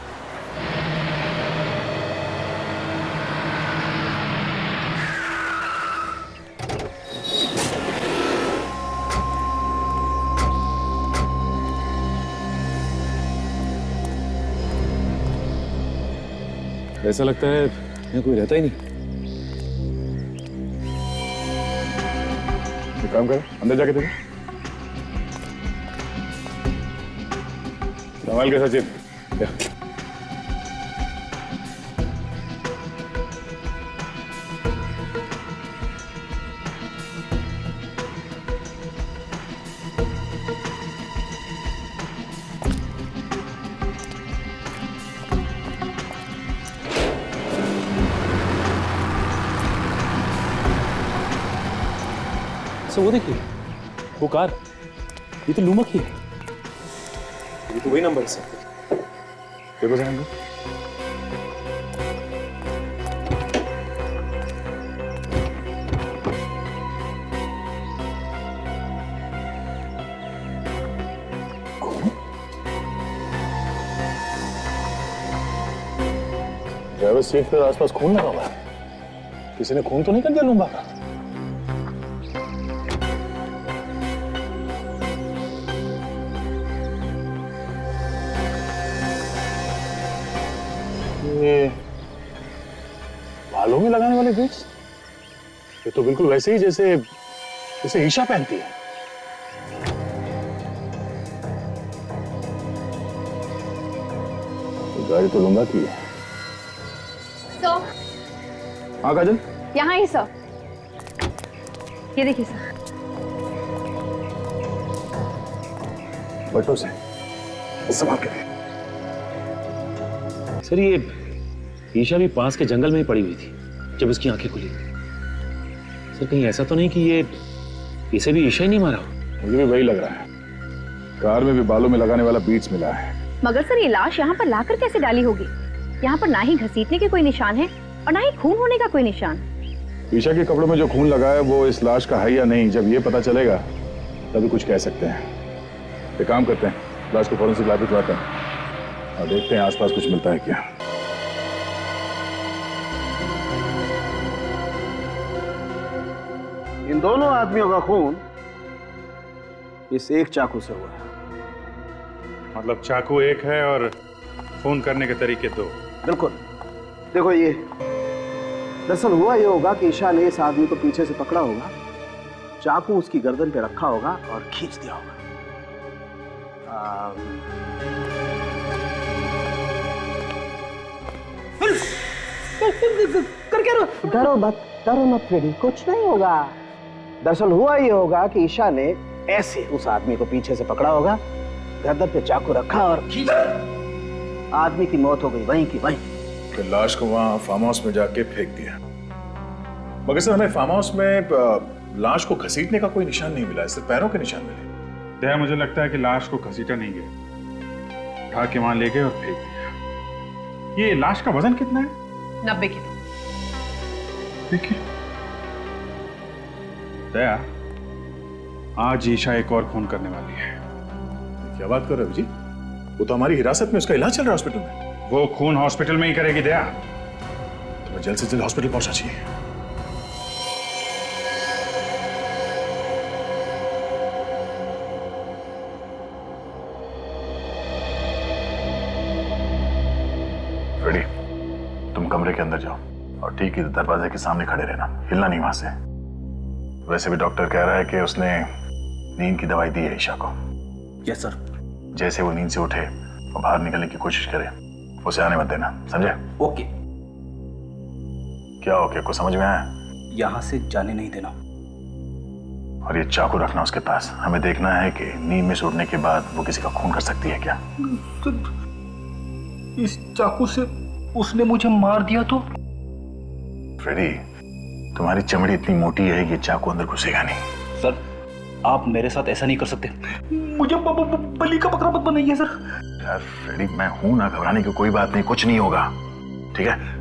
Speaker 10: ऐसा लगता है यहाँ कोई रहता ही नहीं।
Speaker 8: काम करो, अंदर जाके देखो। संभाल के सचिन।
Speaker 10: सर वो देखिए, वो कार, ये तो लूमक ही है। ये तो वही नंबर है सर।
Speaker 8: देखो सर अंदर। ड्राइवर सीट पर आसपास खून लगा हुआ है। किसी ने खून तो नहीं कर दिया लूंबा का? ये बालों में लगाने वाले बीट्स, ये तो बिल्कुल वैसे ही जैसे जैसे ईशा पहनती है। तो गाड़ी तो लूंगा की है।
Speaker 13: सर,
Speaker 8: हाँ काजल,
Speaker 13: यहाँ ही सर, ये देखिए सर।
Speaker 8: बटों से संभाल के।
Speaker 10: सर ये ईशा भी पास के जंगल में ही पड़ी हुई थी जब उसकी आंखें खुली। सर कहीं ऐसा तो नहीं कि ये इसे भी ईशा ही नहीं मारा हो?
Speaker 8: मुझे भी वही लग रहा है। कार में भी बालों में लगाने वाला बीट्स मिला है।
Speaker 13: मगर सर ये लाश यहाँ पर लाकर कैसे डाली होगी? यहाँ पर ना ही घसीटने के कोई निशान है और ना ही खून होने का कोई निशान।
Speaker 8: ईशा के कपड़ों में जो खून लगा है वो इस लाश का है या नहीं, जब ये पता चलेगा तभी कुछ कह सकते हैं। एक काम करते हैं, लाश को फॉरेंसिक लैब भिजवाते हैं और देखते हैं आसपास कुछ मिलता है क्या।
Speaker 14: इन दोनों आदमियों का खून इस एक चाकू से हुआ है।
Speaker 9: मतलब चाकू एक है और खून करने के तरीके दो।
Speaker 14: बिल्कुल। देखो ये दरअसल हुआ ये होगा कि ईशा ने इस आदमी को पीछे से पकड़ा होगा, चाकू उसकी गर्दन पे रखा होगा और खींच दिया होगा।
Speaker 12: कर क्या
Speaker 14: डरो मत, डरो मत फ्रेडी, कुछ नहीं होगा। दरअसल हुआ ये होगा कि ईशा ने ऐसे उस आदमी को पीछे से पकड़ा होगा, गर्दन पे चाकू रखा और खींच दिया। आदमी की मौत हो गई वहीं की वहीं।
Speaker 8: फिर लाश को वहां फार्म हाउस में जाके फेंक दिया। मगर सर हमें फार्म हाउस में लाश को घसीटने का कोई निशान नहीं मिला है, सिर्फ पैरों के निशान मिले।
Speaker 9: दया मुझे लगता है कि लाश को घसीटा नहीं गया, उठा के वहां ले गए और फेंक दिया। ये लाश का वजन कितना है?
Speaker 12: 90 किलो।
Speaker 9: देखिए दया, आज ईशा एक और खून करने वाली है।
Speaker 8: क्या बात कर रहे हो जी? वो तो हमारी हिरासत में, उसका इलाज चल रहा है हॉस्पिटल में।
Speaker 9: वो खून हॉस्पिटल में ही करेगी दया।
Speaker 8: तुम्हें जल्द से जल्द हॉस्पिटल पहुंचना चाहिए। फ्रेडी, तुम कमरे के अंदर जाओ और ठीक ही दरवाजे के सामने खड़े रहना, हिलना नहीं वहां से। वैसे भी डॉक्टर कह रहा है कि उसने नींद की दवाई दी है ईशा को।
Speaker 21: Yes sir.
Speaker 8: जैसे वो नींद से उठे और बाहर निकलने की कोशिश करे, उसे आने मत देना, समझे?
Speaker 21: ओके।
Speaker 8: क्या ओके? कुछ समझ में आया?
Speaker 21: यहां से जाने नहीं देना।
Speaker 8: और ये चाकू रखना उसके पास। हमें देखना है कि नींद में से उठने के बाद वो किसी का खून कर सकती है क्या।
Speaker 21: इस चाकू से उसने मुझे मार दिया तो?
Speaker 8: फ्रेडी, तुम्हारी चमड़ी इतनी मोटी है कि चाकू अंदर घुसेगा नहीं।
Speaker 21: सर आप मेरे साथ ऐसा नहीं कर सकते, मुझे बलि का बकरा मत बनाइए सर।
Speaker 8: यार फ्रेडी, मैं हूं ना, घबराने की कोई बात नहीं, कुछ नहीं होगा, ठीक है?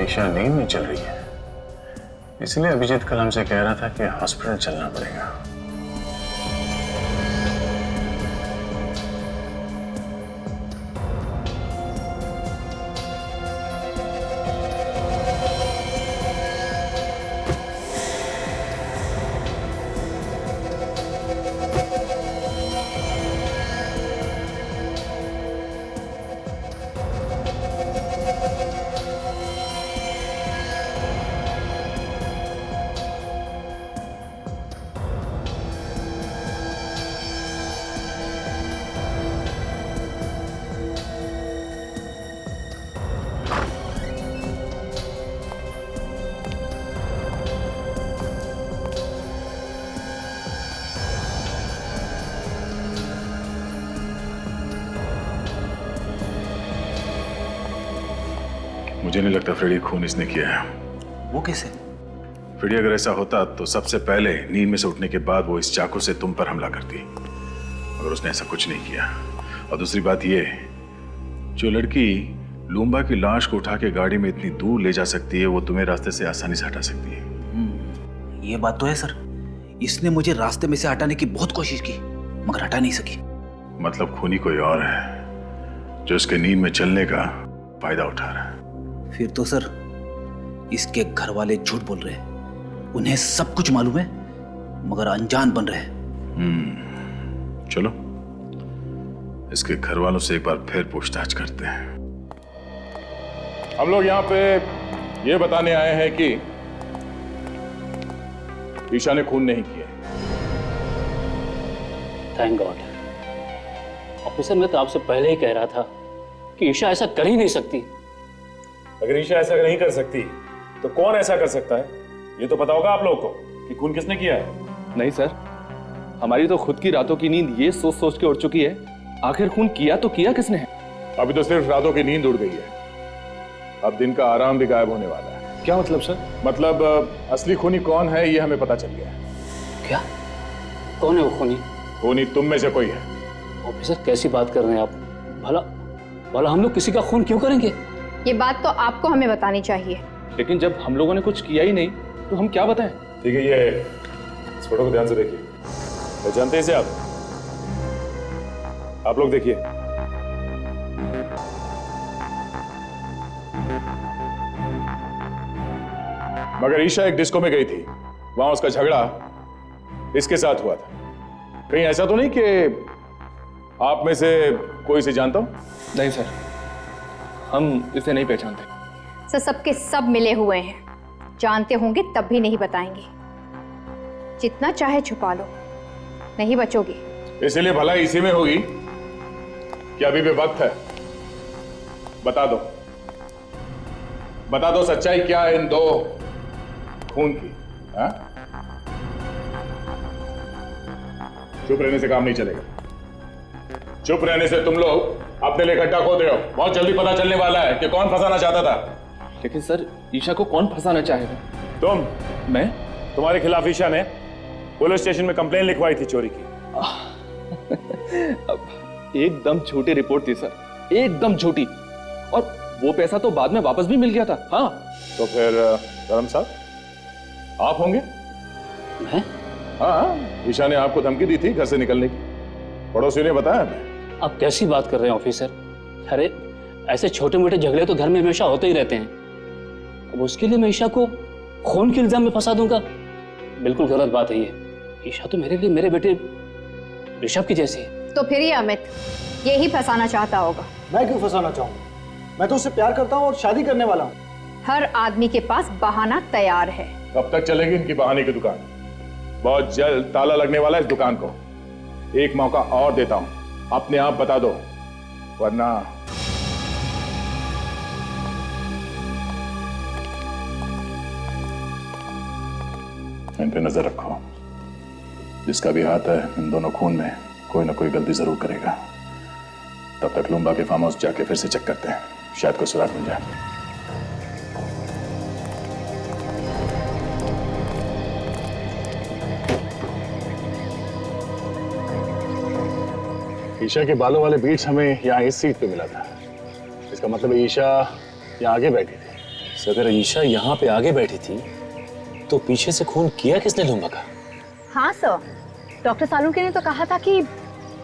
Speaker 8: ईशा नींद में चल रही है, इसलिए अभिजीत कल हमसे कह रहा था कि हॉस्पिटल चलना पड़ेगा। मुझे नहीं लगता फ्रेडी खून इसने किया है।
Speaker 21: वो कैसे?
Speaker 8: फ्रेडी अगर ऐसा होता तो सबसे पहले नींद में से उठने के बाद वो इस चाकू से तुम पर हमला करती, मगर उसने ऐसा कुछ नहीं किया। और दूसरी बात ये, जो लड़की लूम्बा की लाश को उठा के गाड़ी में इतनी दूर ले जा सकती है, वो तुम्हें रास्ते से आसानी से हटा सकती है।
Speaker 21: ये बात तो है सर, इसने मुझे रास्ते में से हटाने की बहुत कोशिश की मगर हटा नहीं सकी।
Speaker 8: मतलब खूनी कोई और है जो इसके नींद में चलने का फायदा उठा रहा है।
Speaker 21: फिर तो सर इसके घर वाले झूठ बोल रहे हैं, उन्हें सब कुछ मालूम है मगर अनजान बन रहे हैं।
Speaker 8: चलो इसके घर वालों से एक बार फिर पूछताछ करते हैं।
Speaker 10: हम लोग यहाँ पे ये बताने आए हैं कि ईशा ने खून नहीं किया।
Speaker 7: Thank God. ऑफिसर, मैं तो आपसे पहले ही कह रहा था कि ईशा ऐसा कर ही नहीं सकती।
Speaker 10: अगर ईशा ऐसा नहीं कर सकती तो कौन ऐसा कर सकता है, ये तो पता होगा आप लोगों को कि खून किसने किया है।
Speaker 16: नहीं सर, हमारी तो खुद की रातों की नींद ये सोच सोच के उड़ चुकी है, आखिर खून किया तो किया किसने है।
Speaker 10: अभी तो सिर्फ रातों की नींद उड़ गई है, अब दिन का आराम भी गायब होने वाला है।
Speaker 16: क्या मतलब सर?
Speaker 10: मतलब असली खूनी कौन है ये हमें पता चल गया।
Speaker 7: क्या? कौन है वो खूनी?
Speaker 10: खूनी तुम में से कोई है।
Speaker 7: ऑफिसर कैसी बात कर रहे हैं आप? भला भला हम लोग किसी का खून क्यों करेंगे?
Speaker 13: ये बात तो आपको हमें बतानी चाहिए।
Speaker 16: लेकिन जब हम लोगों ने कुछ किया ही नहीं तो हम क्या बताएं?
Speaker 10: ठीक है, ये इस फोटो को ध्यान से देखिए, पहचानते हैं इसे आप लोग देखिए। मगर ईशा एक डिस्को में गई थी, वहां उसका झगड़ा इसके साथ हुआ था। कहीं ऐसा तो नहीं कि आप में से कोई इसे जानता हो?
Speaker 16: नहीं सर, हम इसे नहीं पहचानते।
Speaker 13: सर सबके सब मिले हुए हैं, जानते होंगे तब भी नहीं बताएंगे। जितना चाहे छुपा लो, नहीं बचोगे।
Speaker 10: इसलिए भलाई इसी में होगी कि अभी भी वक्त है। बता दो सच्चाई क्या है इन दो खून की। हाँ? चुप रहने से काम नहीं चलेगा। चुप रहने से तुम लोग अपने लिए गड्ढा खोद रहे हो। बहुत जल्दी पता चलने वाला है कि कौन फंसाना चाहता था।
Speaker 16: लेकिन सर, ईशा को कौन फंसाना चाहेगा?
Speaker 10: तुम।
Speaker 16: मैं?
Speaker 10: तुम्हारे खिलाफ ईशा ने पुलिस स्टेशन में कंप्लेन लिखवाई थी चोरी की।
Speaker 16: एकदम झूठी रिपोर्ट थी सर, एकदम झूठी। और वो पैसा तो बाद में वापस भी मिल गया था। हाँ।
Speaker 10: तो फिर धर्म साहब आप होंगे?
Speaker 7: मैं?
Speaker 10: हाँ, ईशा ने आपको धमकी दी थी घर से निकलने की, पड़ोसियों ने बताया हमें।
Speaker 7: आप कैसी बात कर रहे हैं ऑफिसर? अरे ऐसे छोटे मोटे झगड़े तो घर में हमेशा होते ही रहते हैं। अब उसके लिए मैं ईशा को खून के इल्जाम में फंसा दूंगा? बिल्कुल गलत बात है ये। ईशा तो मेरे लिए मेरे बेटे ऋषभ की जैसी है।
Speaker 13: तो फिर ये अमित यही फंसाना चाहता होगा।
Speaker 11: मैं क्यों फंसाना चाहूंगा? मैं तो उससे प्यार करता हूँ और शादी करने वाला हूँ।
Speaker 13: हर आदमी के पास बहाना तैयार है।
Speaker 10: कब तक चलेगी इनकी बहाने की दुकान? बहुत जल्द ताला लगने वाला है इस दुकान को। एक मौका और देता हूं, अपने आप बता दो, वरना इन पे नजर रखो। जिसका भी हाथ है इन दोनों खून में, कोई ना कोई गलती जरूर करेगा। तब तक लूम्बा के फार्म हाउस जाके फिर से चेक करते हैं, शायद कोई सुराग मिल जाए।
Speaker 8: ईशा के बालों वाले बीट्स हमें यहाँ इस सीट पे मिला था। इसका मतलब ईशा यहाँ आगे बैठी थी।
Speaker 10: अगर ईशा यहाँ पे आगे बैठी थी तो पीछे से खून किया किसने लुम्बा का?
Speaker 13: हाँ सर, डॉक्टर सालुंके ने तो कहा था कि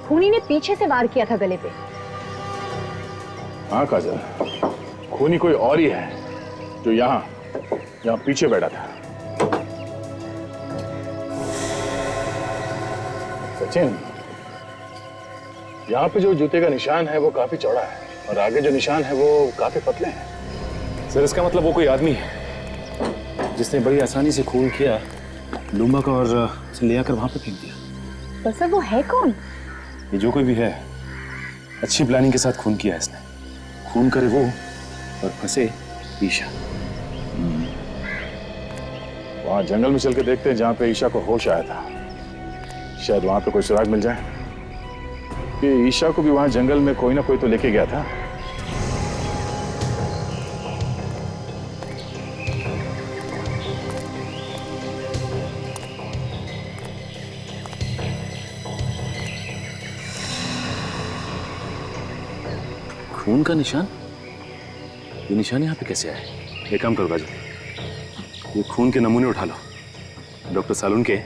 Speaker 13: खूनी ने पीछे से वार किया था गले पे।
Speaker 8: हाँ काजल, खूनी कोई और ही है जो यहाँ पीछे बैठा था। सचिन, यहाँ पे जो जूते का निशान है वो काफी चौड़ा है और आगे जो निशान है वो काफी पतले हैं।
Speaker 10: सर इसका मतलब वो कोई आदमी है जिसने बड़ी आसानी से खून किया लुम्बा का और उसे ले आकर वहां पे फेंक दिया।
Speaker 13: पर सर वो है कौन?
Speaker 10: ये जो कोई भी है अच्छी प्लानिंग के साथ खून किया इसने। खून करे वो और फंसे ईशा।
Speaker 8: वहां जंगल में चल के देखते हैं जहां पे ईशा को होश आया था, शायद वहां पे कोई सुराग मिल जाए कि ईशा को भी वहां जंगल में कोई ना कोई तो लेके गया था।
Speaker 10: खून का निशान? ये निशान यहाँ पे कैसे आए? एक काम करो काजल, ये खून के नमूने उठा लो। डॉक्टर सालुंके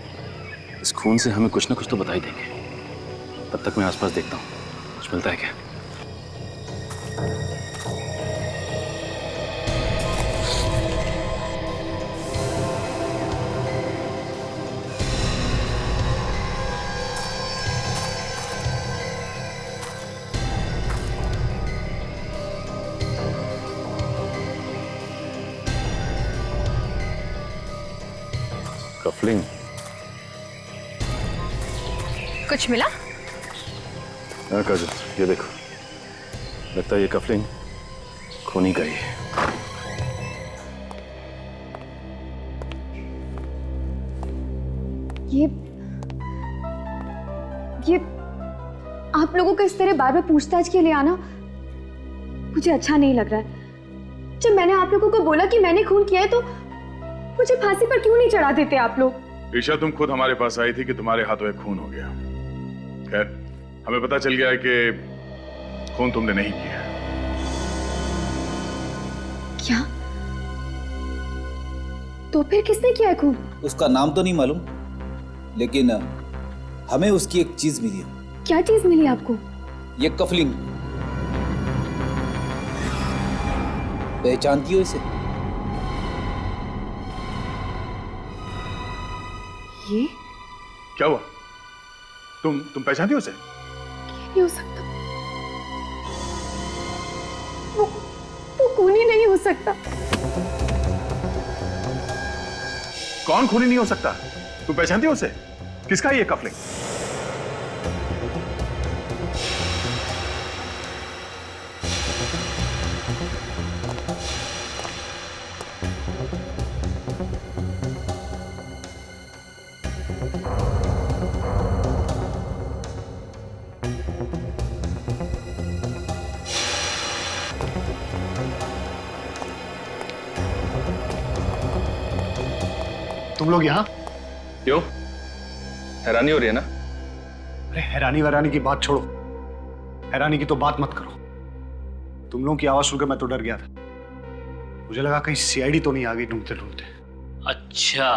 Speaker 10: इस खून से हमें कुछ ना कुछ तो बता ही देंगे। तब तक मैं आसपास देखता हूँ कुछ मिलता है क्या। कफलिंग
Speaker 3: कुछ मिला?
Speaker 10: हाँ काजल, ये देखो, लगता है ये कफलिंग खूनी का ही है।
Speaker 13: ये आप लोगों का इस तरह बार बार पूछताछ के लिए आना मुझे अच्छा नहीं लग रहा है। जब मैंने आप लोगों को बोला कि मैंने खून किया है तो मुझे फांसी पर क्यों नहीं चढ़ा देते आप लोग?
Speaker 8: ईशा, तुम खुद हमारे पास आई थी कि तुम्हारे हाथों एक खून हो गया। खैर, हमें पता चल गया है कि खून तुमने नहीं किया।
Speaker 13: क्या? तो फिर किसने किया खून?
Speaker 21: उसका नाम तो नहीं मालूम, लेकिन हमें उसकी एक चीज मिली है।
Speaker 13: क्या चीज मिली आपको?
Speaker 21: ये कफलिंग। पहचानती हो इसे?
Speaker 13: ये
Speaker 8: क्या हुआ? तुम पहचानती हो उसे?
Speaker 13: नहीं हो सकता, वो खूनी नहीं हो सकता।
Speaker 8: कौन खूनी नहीं हो सकता? तुम पहचानती हो उसे? किसका है ये कफलिंग?
Speaker 11: तुम लोग यहाँ?
Speaker 16: क्यों? हैरानी हो रही है ना?
Speaker 11: अरे हैरानी वैरानी की बात छोड़ो, हैरानी की तो बात मत करो। तुम लोगों की आवाज सुनकर मैं तो डर गया था। मुझे लगा कहीं सीआईडी तो नहीं आ गई ढूंढते ढूंढते।
Speaker 7: अच्छा,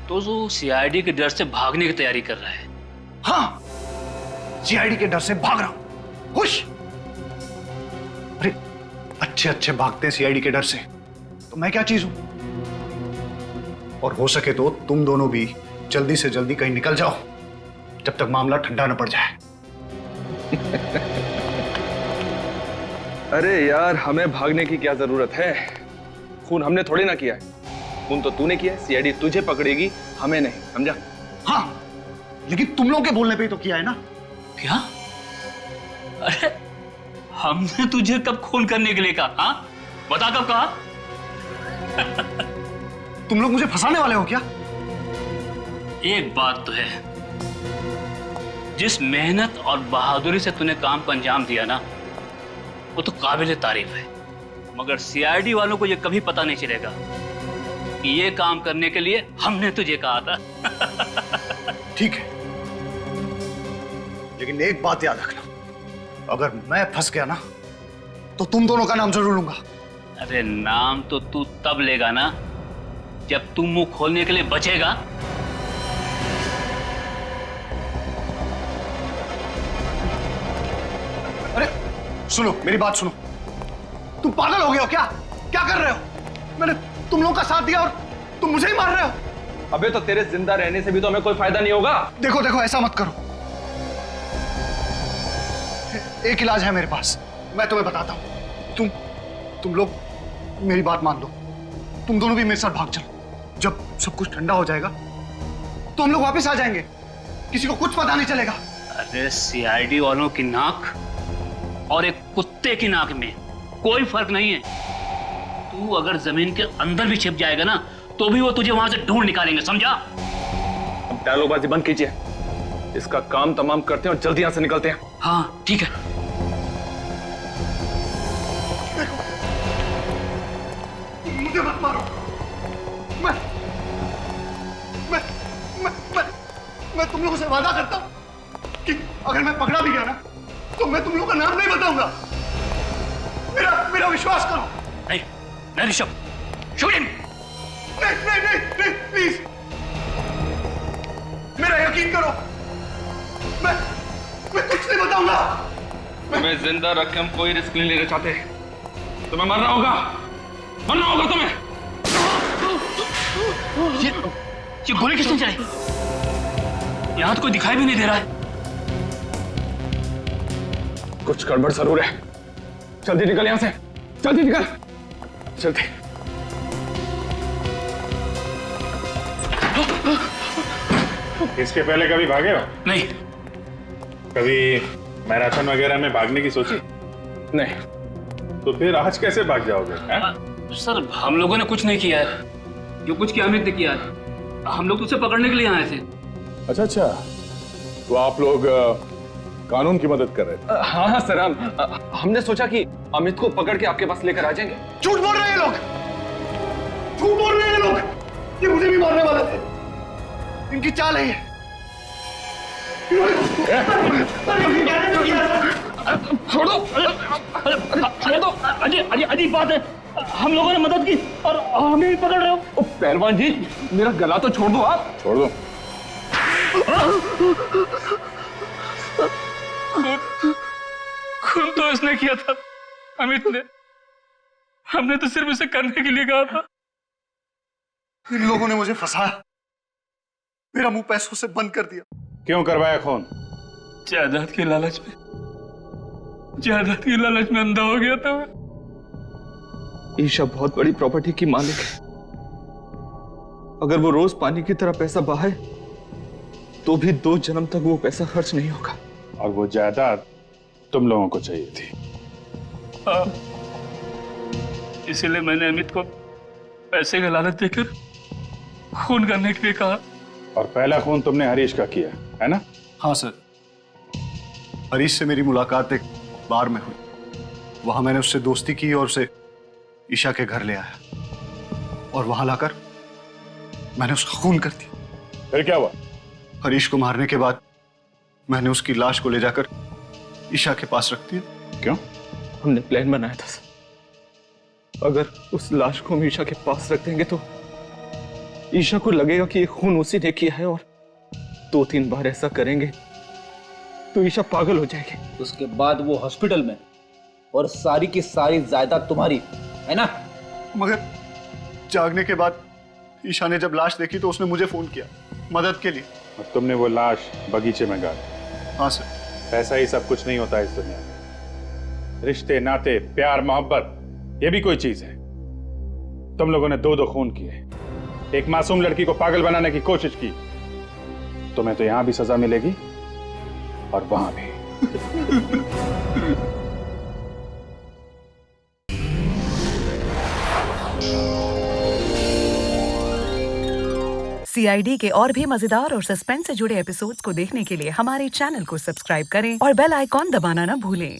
Speaker 7: तो जो सीआईडी के डर से भागने की तैयारी कर रहा है?
Speaker 11: हाँ, सीआईडी के डर से भाग रहा हूं। खुश? अरे अच्छे अच्छे भागते हैं सीआईडी के डर से, तो मैं क्या चीज हूं? और हो सके तो तुम दोनों भी जल्दी से जल्दी कहीं निकल जाओ जब तक मामला ठंडा न पड़ जाए।
Speaker 16: अरे यार, हमें भागने की क्या जरूरत है? खून हमने थोड़ी ना किया है। खून तो तूने किया है। सीआईडी तुझे पकड़ेगी, हमें नहीं, समझा?
Speaker 11: हाँ, लेकिन तुम लोगों के बोलने पे ही तो किया है ना।
Speaker 7: क्या? अरे हमने तुझे कब खून करने के लिए कहा? हाँ, बता कब कहा?
Speaker 11: तुम लोग मुझे फंसाने वाले हो क्या?
Speaker 7: एक बात तो है, जिस मेहनत और बहादुरी से तूने काम को अंजाम दिया ना, वो तो काबिल तारीफ है। मगर सीआईडी वालों को ये कभी पता नहीं चलेगा कि ये काम करने के लिए हमने तुझे कहा था।
Speaker 11: ठीक है, लेकिन एक बात याद रखना, अगर मैं फंस गया ना तो तुम दोनों का नाम जरूर लूंगा।
Speaker 7: अरे नाम तो तू तब लेगा ना जब तू मुंह खोलने के लिए बचेगा।
Speaker 11: अरे सुनो, मेरी बात सुनो। तुम पागल हो गए हो क्या? क्या कर रहे हो? मैंने तुम लोगों का साथ दिया और तुम मुझे ही मार रहे हो।
Speaker 16: अबे तो तेरे जिंदा रहने से भी तो हमें कोई फायदा नहीं होगा।
Speaker 11: देखो देखो, ऐसा मत करो। एक इलाज है मेरे पास, मैं तुम्हें बताता हूं। तुम लोग मेरी बात मान लो। तुम दोनों भी मेरे साथ भाग चलो। जब सब कुछ ठंडा हो जाएगा तो हम लोग वापस आ जाएंगे। किसी को कुछ पता नहीं चलेगा।
Speaker 7: अरे सीआईडी वालों की नाक और एक कुत्ते की नाक में कोई फर्क नहीं है। तू अगर जमीन के अंदर भी छिप जाएगा ना तो भी वो तुझे वहां से ढूंढ निकालेंगे, समझा?
Speaker 16: अब डायलॉगबाजी बंद कीजिए, इसका काम तमाम करते हैं और जल्दी यहां से निकलते हैं।
Speaker 7: हाँ ठीक है।
Speaker 11: मुझे मत मारो। मैं तुम लोगों से वादा करता हूं कि अगर मैं पकड़ा भी गया ना तो मैं तुम लोगों का नाम नहीं बताऊंगा। मेरा विश्वास करो।
Speaker 7: नहीं ऋषभ, शूट हिम।
Speaker 11: नहीं, प्लीज मेरा यकीन करो। मैं कुछ नहीं बताऊंगा।
Speaker 16: तुम्हें जिंदा रख के हम कोई रिस्क नहीं लेना चाहते। तुम्हें मरना होगा तुम्हें।
Speaker 7: ये गोली किसने चलाई? यहाँ तो कोई दिखाई भी नहीं दे रहा है।
Speaker 16: कुछ गड़बड़ जरूर है। जल्दी निकल यहां से, जल्दी निकल, जल्दी।
Speaker 9: इसके पहले कभी भागे हो?
Speaker 7: नहीं।
Speaker 9: कभी मैराथन वगैरह में भागने की सोची?
Speaker 16: नहीं।
Speaker 9: तो फिर आज कैसे भाग जाओगे?
Speaker 7: सर हम लोगों ने कुछ नहीं किया है। जो कुछ किया अमित ने किया है। हम लोग तो उसे पकड़ने के लिए आए थे।
Speaker 8: अच्छा, तो आप लोग कानून की मदद कर रहे थे?
Speaker 16: हाँ सर, हमने सोचा कि अमित को पकड़ के आपके पास लेकर आ जाएंगे।
Speaker 11: झूठ बोल रहे हैं लोग, झूठ बोल रहे हैं लोग। ये मुझे भी मारने वाले थे। इनकी चाल है ये।
Speaker 7: छोड़ दो। अजीब बात है। हम लोगों ने मदद की और हमें भी पकड़ रहे हो।
Speaker 16: पहलवान जी, मेरा गला तो छोड़ दो आप।
Speaker 8: छोड़ दो।
Speaker 7: खून तो इसने किया था, अमित ने। हमने तो सिर्फ उसे करने के लिए कहा था।
Speaker 11: इन लोगों ने मुझे फंसाया, मेरा मुंह पैसों से बंद कर दिया।
Speaker 9: क्यों करवाया खून?
Speaker 7: जायदाद की लालच में अंधा हो गया था मैं।
Speaker 16: ईशा बहुत बड़ी प्रॉपर्टी की मालिक है। अगर वो रोज पानी की तरह पैसा बहाए तो भी 2 जन्म तक वो पैसा खर्च नहीं होगा।
Speaker 9: और वो जायदाद तुम लोगों को चाहिए थी।
Speaker 7: इसीलिए मैंने अमित को पैसे का लालच देकर खून करने के लिए कहा।
Speaker 9: और पहला खून तुमने हरीश का किया है ना?
Speaker 11: हाँ सर, हरीश से मेरी मुलाकात एक बार में हुई। वहां मैंने उससे दोस्ती की और उसे ईशा के घर ले आया और वहां लाकर मैंने उसका खून कर दिया।
Speaker 8: फिर क्या हुआ?
Speaker 11: हरीश को मारने के बाद मैंने उसकी लाश को ले जाकर ईशा के पास रख दिया।
Speaker 9: क्यों?
Speaker 16: हमने प्लान बनाया था सर। अगर उस लाश को हम ईशा के पास रख देंगे तो ईशा को लगेगा कि ये खून उसी ने किया है, और 2-3 बार ऐसा करेंगे तो ईशा पागल हो जाएगी।
Speaker 21: उसके बाद वो हॉस्पिटल में और सारी की सारी जायदाद तुम्हारी है ना?
Speaker 11: मगर जागने के बाद ईशा ने जब लाश देखी तो उसने मुझे फोन किया मदद के लिए।
Speaker 9: और तुमने वो लाश बगीचे में गाड़ी?
Speaker 11: हाँ सर।
Speaker 9: ऐसा ही सब कुछ नहीं होता इस दुनिया में। रिश्ते, नाते, प्यार, मोहब्बत, ये भी कोई चीज है। तुम लोगों ने 2 खून किए, एक मासूम लड़की को पागल बनाने की कोशिश की। तुम्हें तो यहां भी सजा मिलेगी और वहां भी।
Speaker 5: सीआईडी के और भी मजेदार और सस्पेंस से जुड़े एपिसोड्स को देखने के लिए हमारे चैनल को सब्सक्राइब करें और बेल आइकॉन दबाना ना भूलें।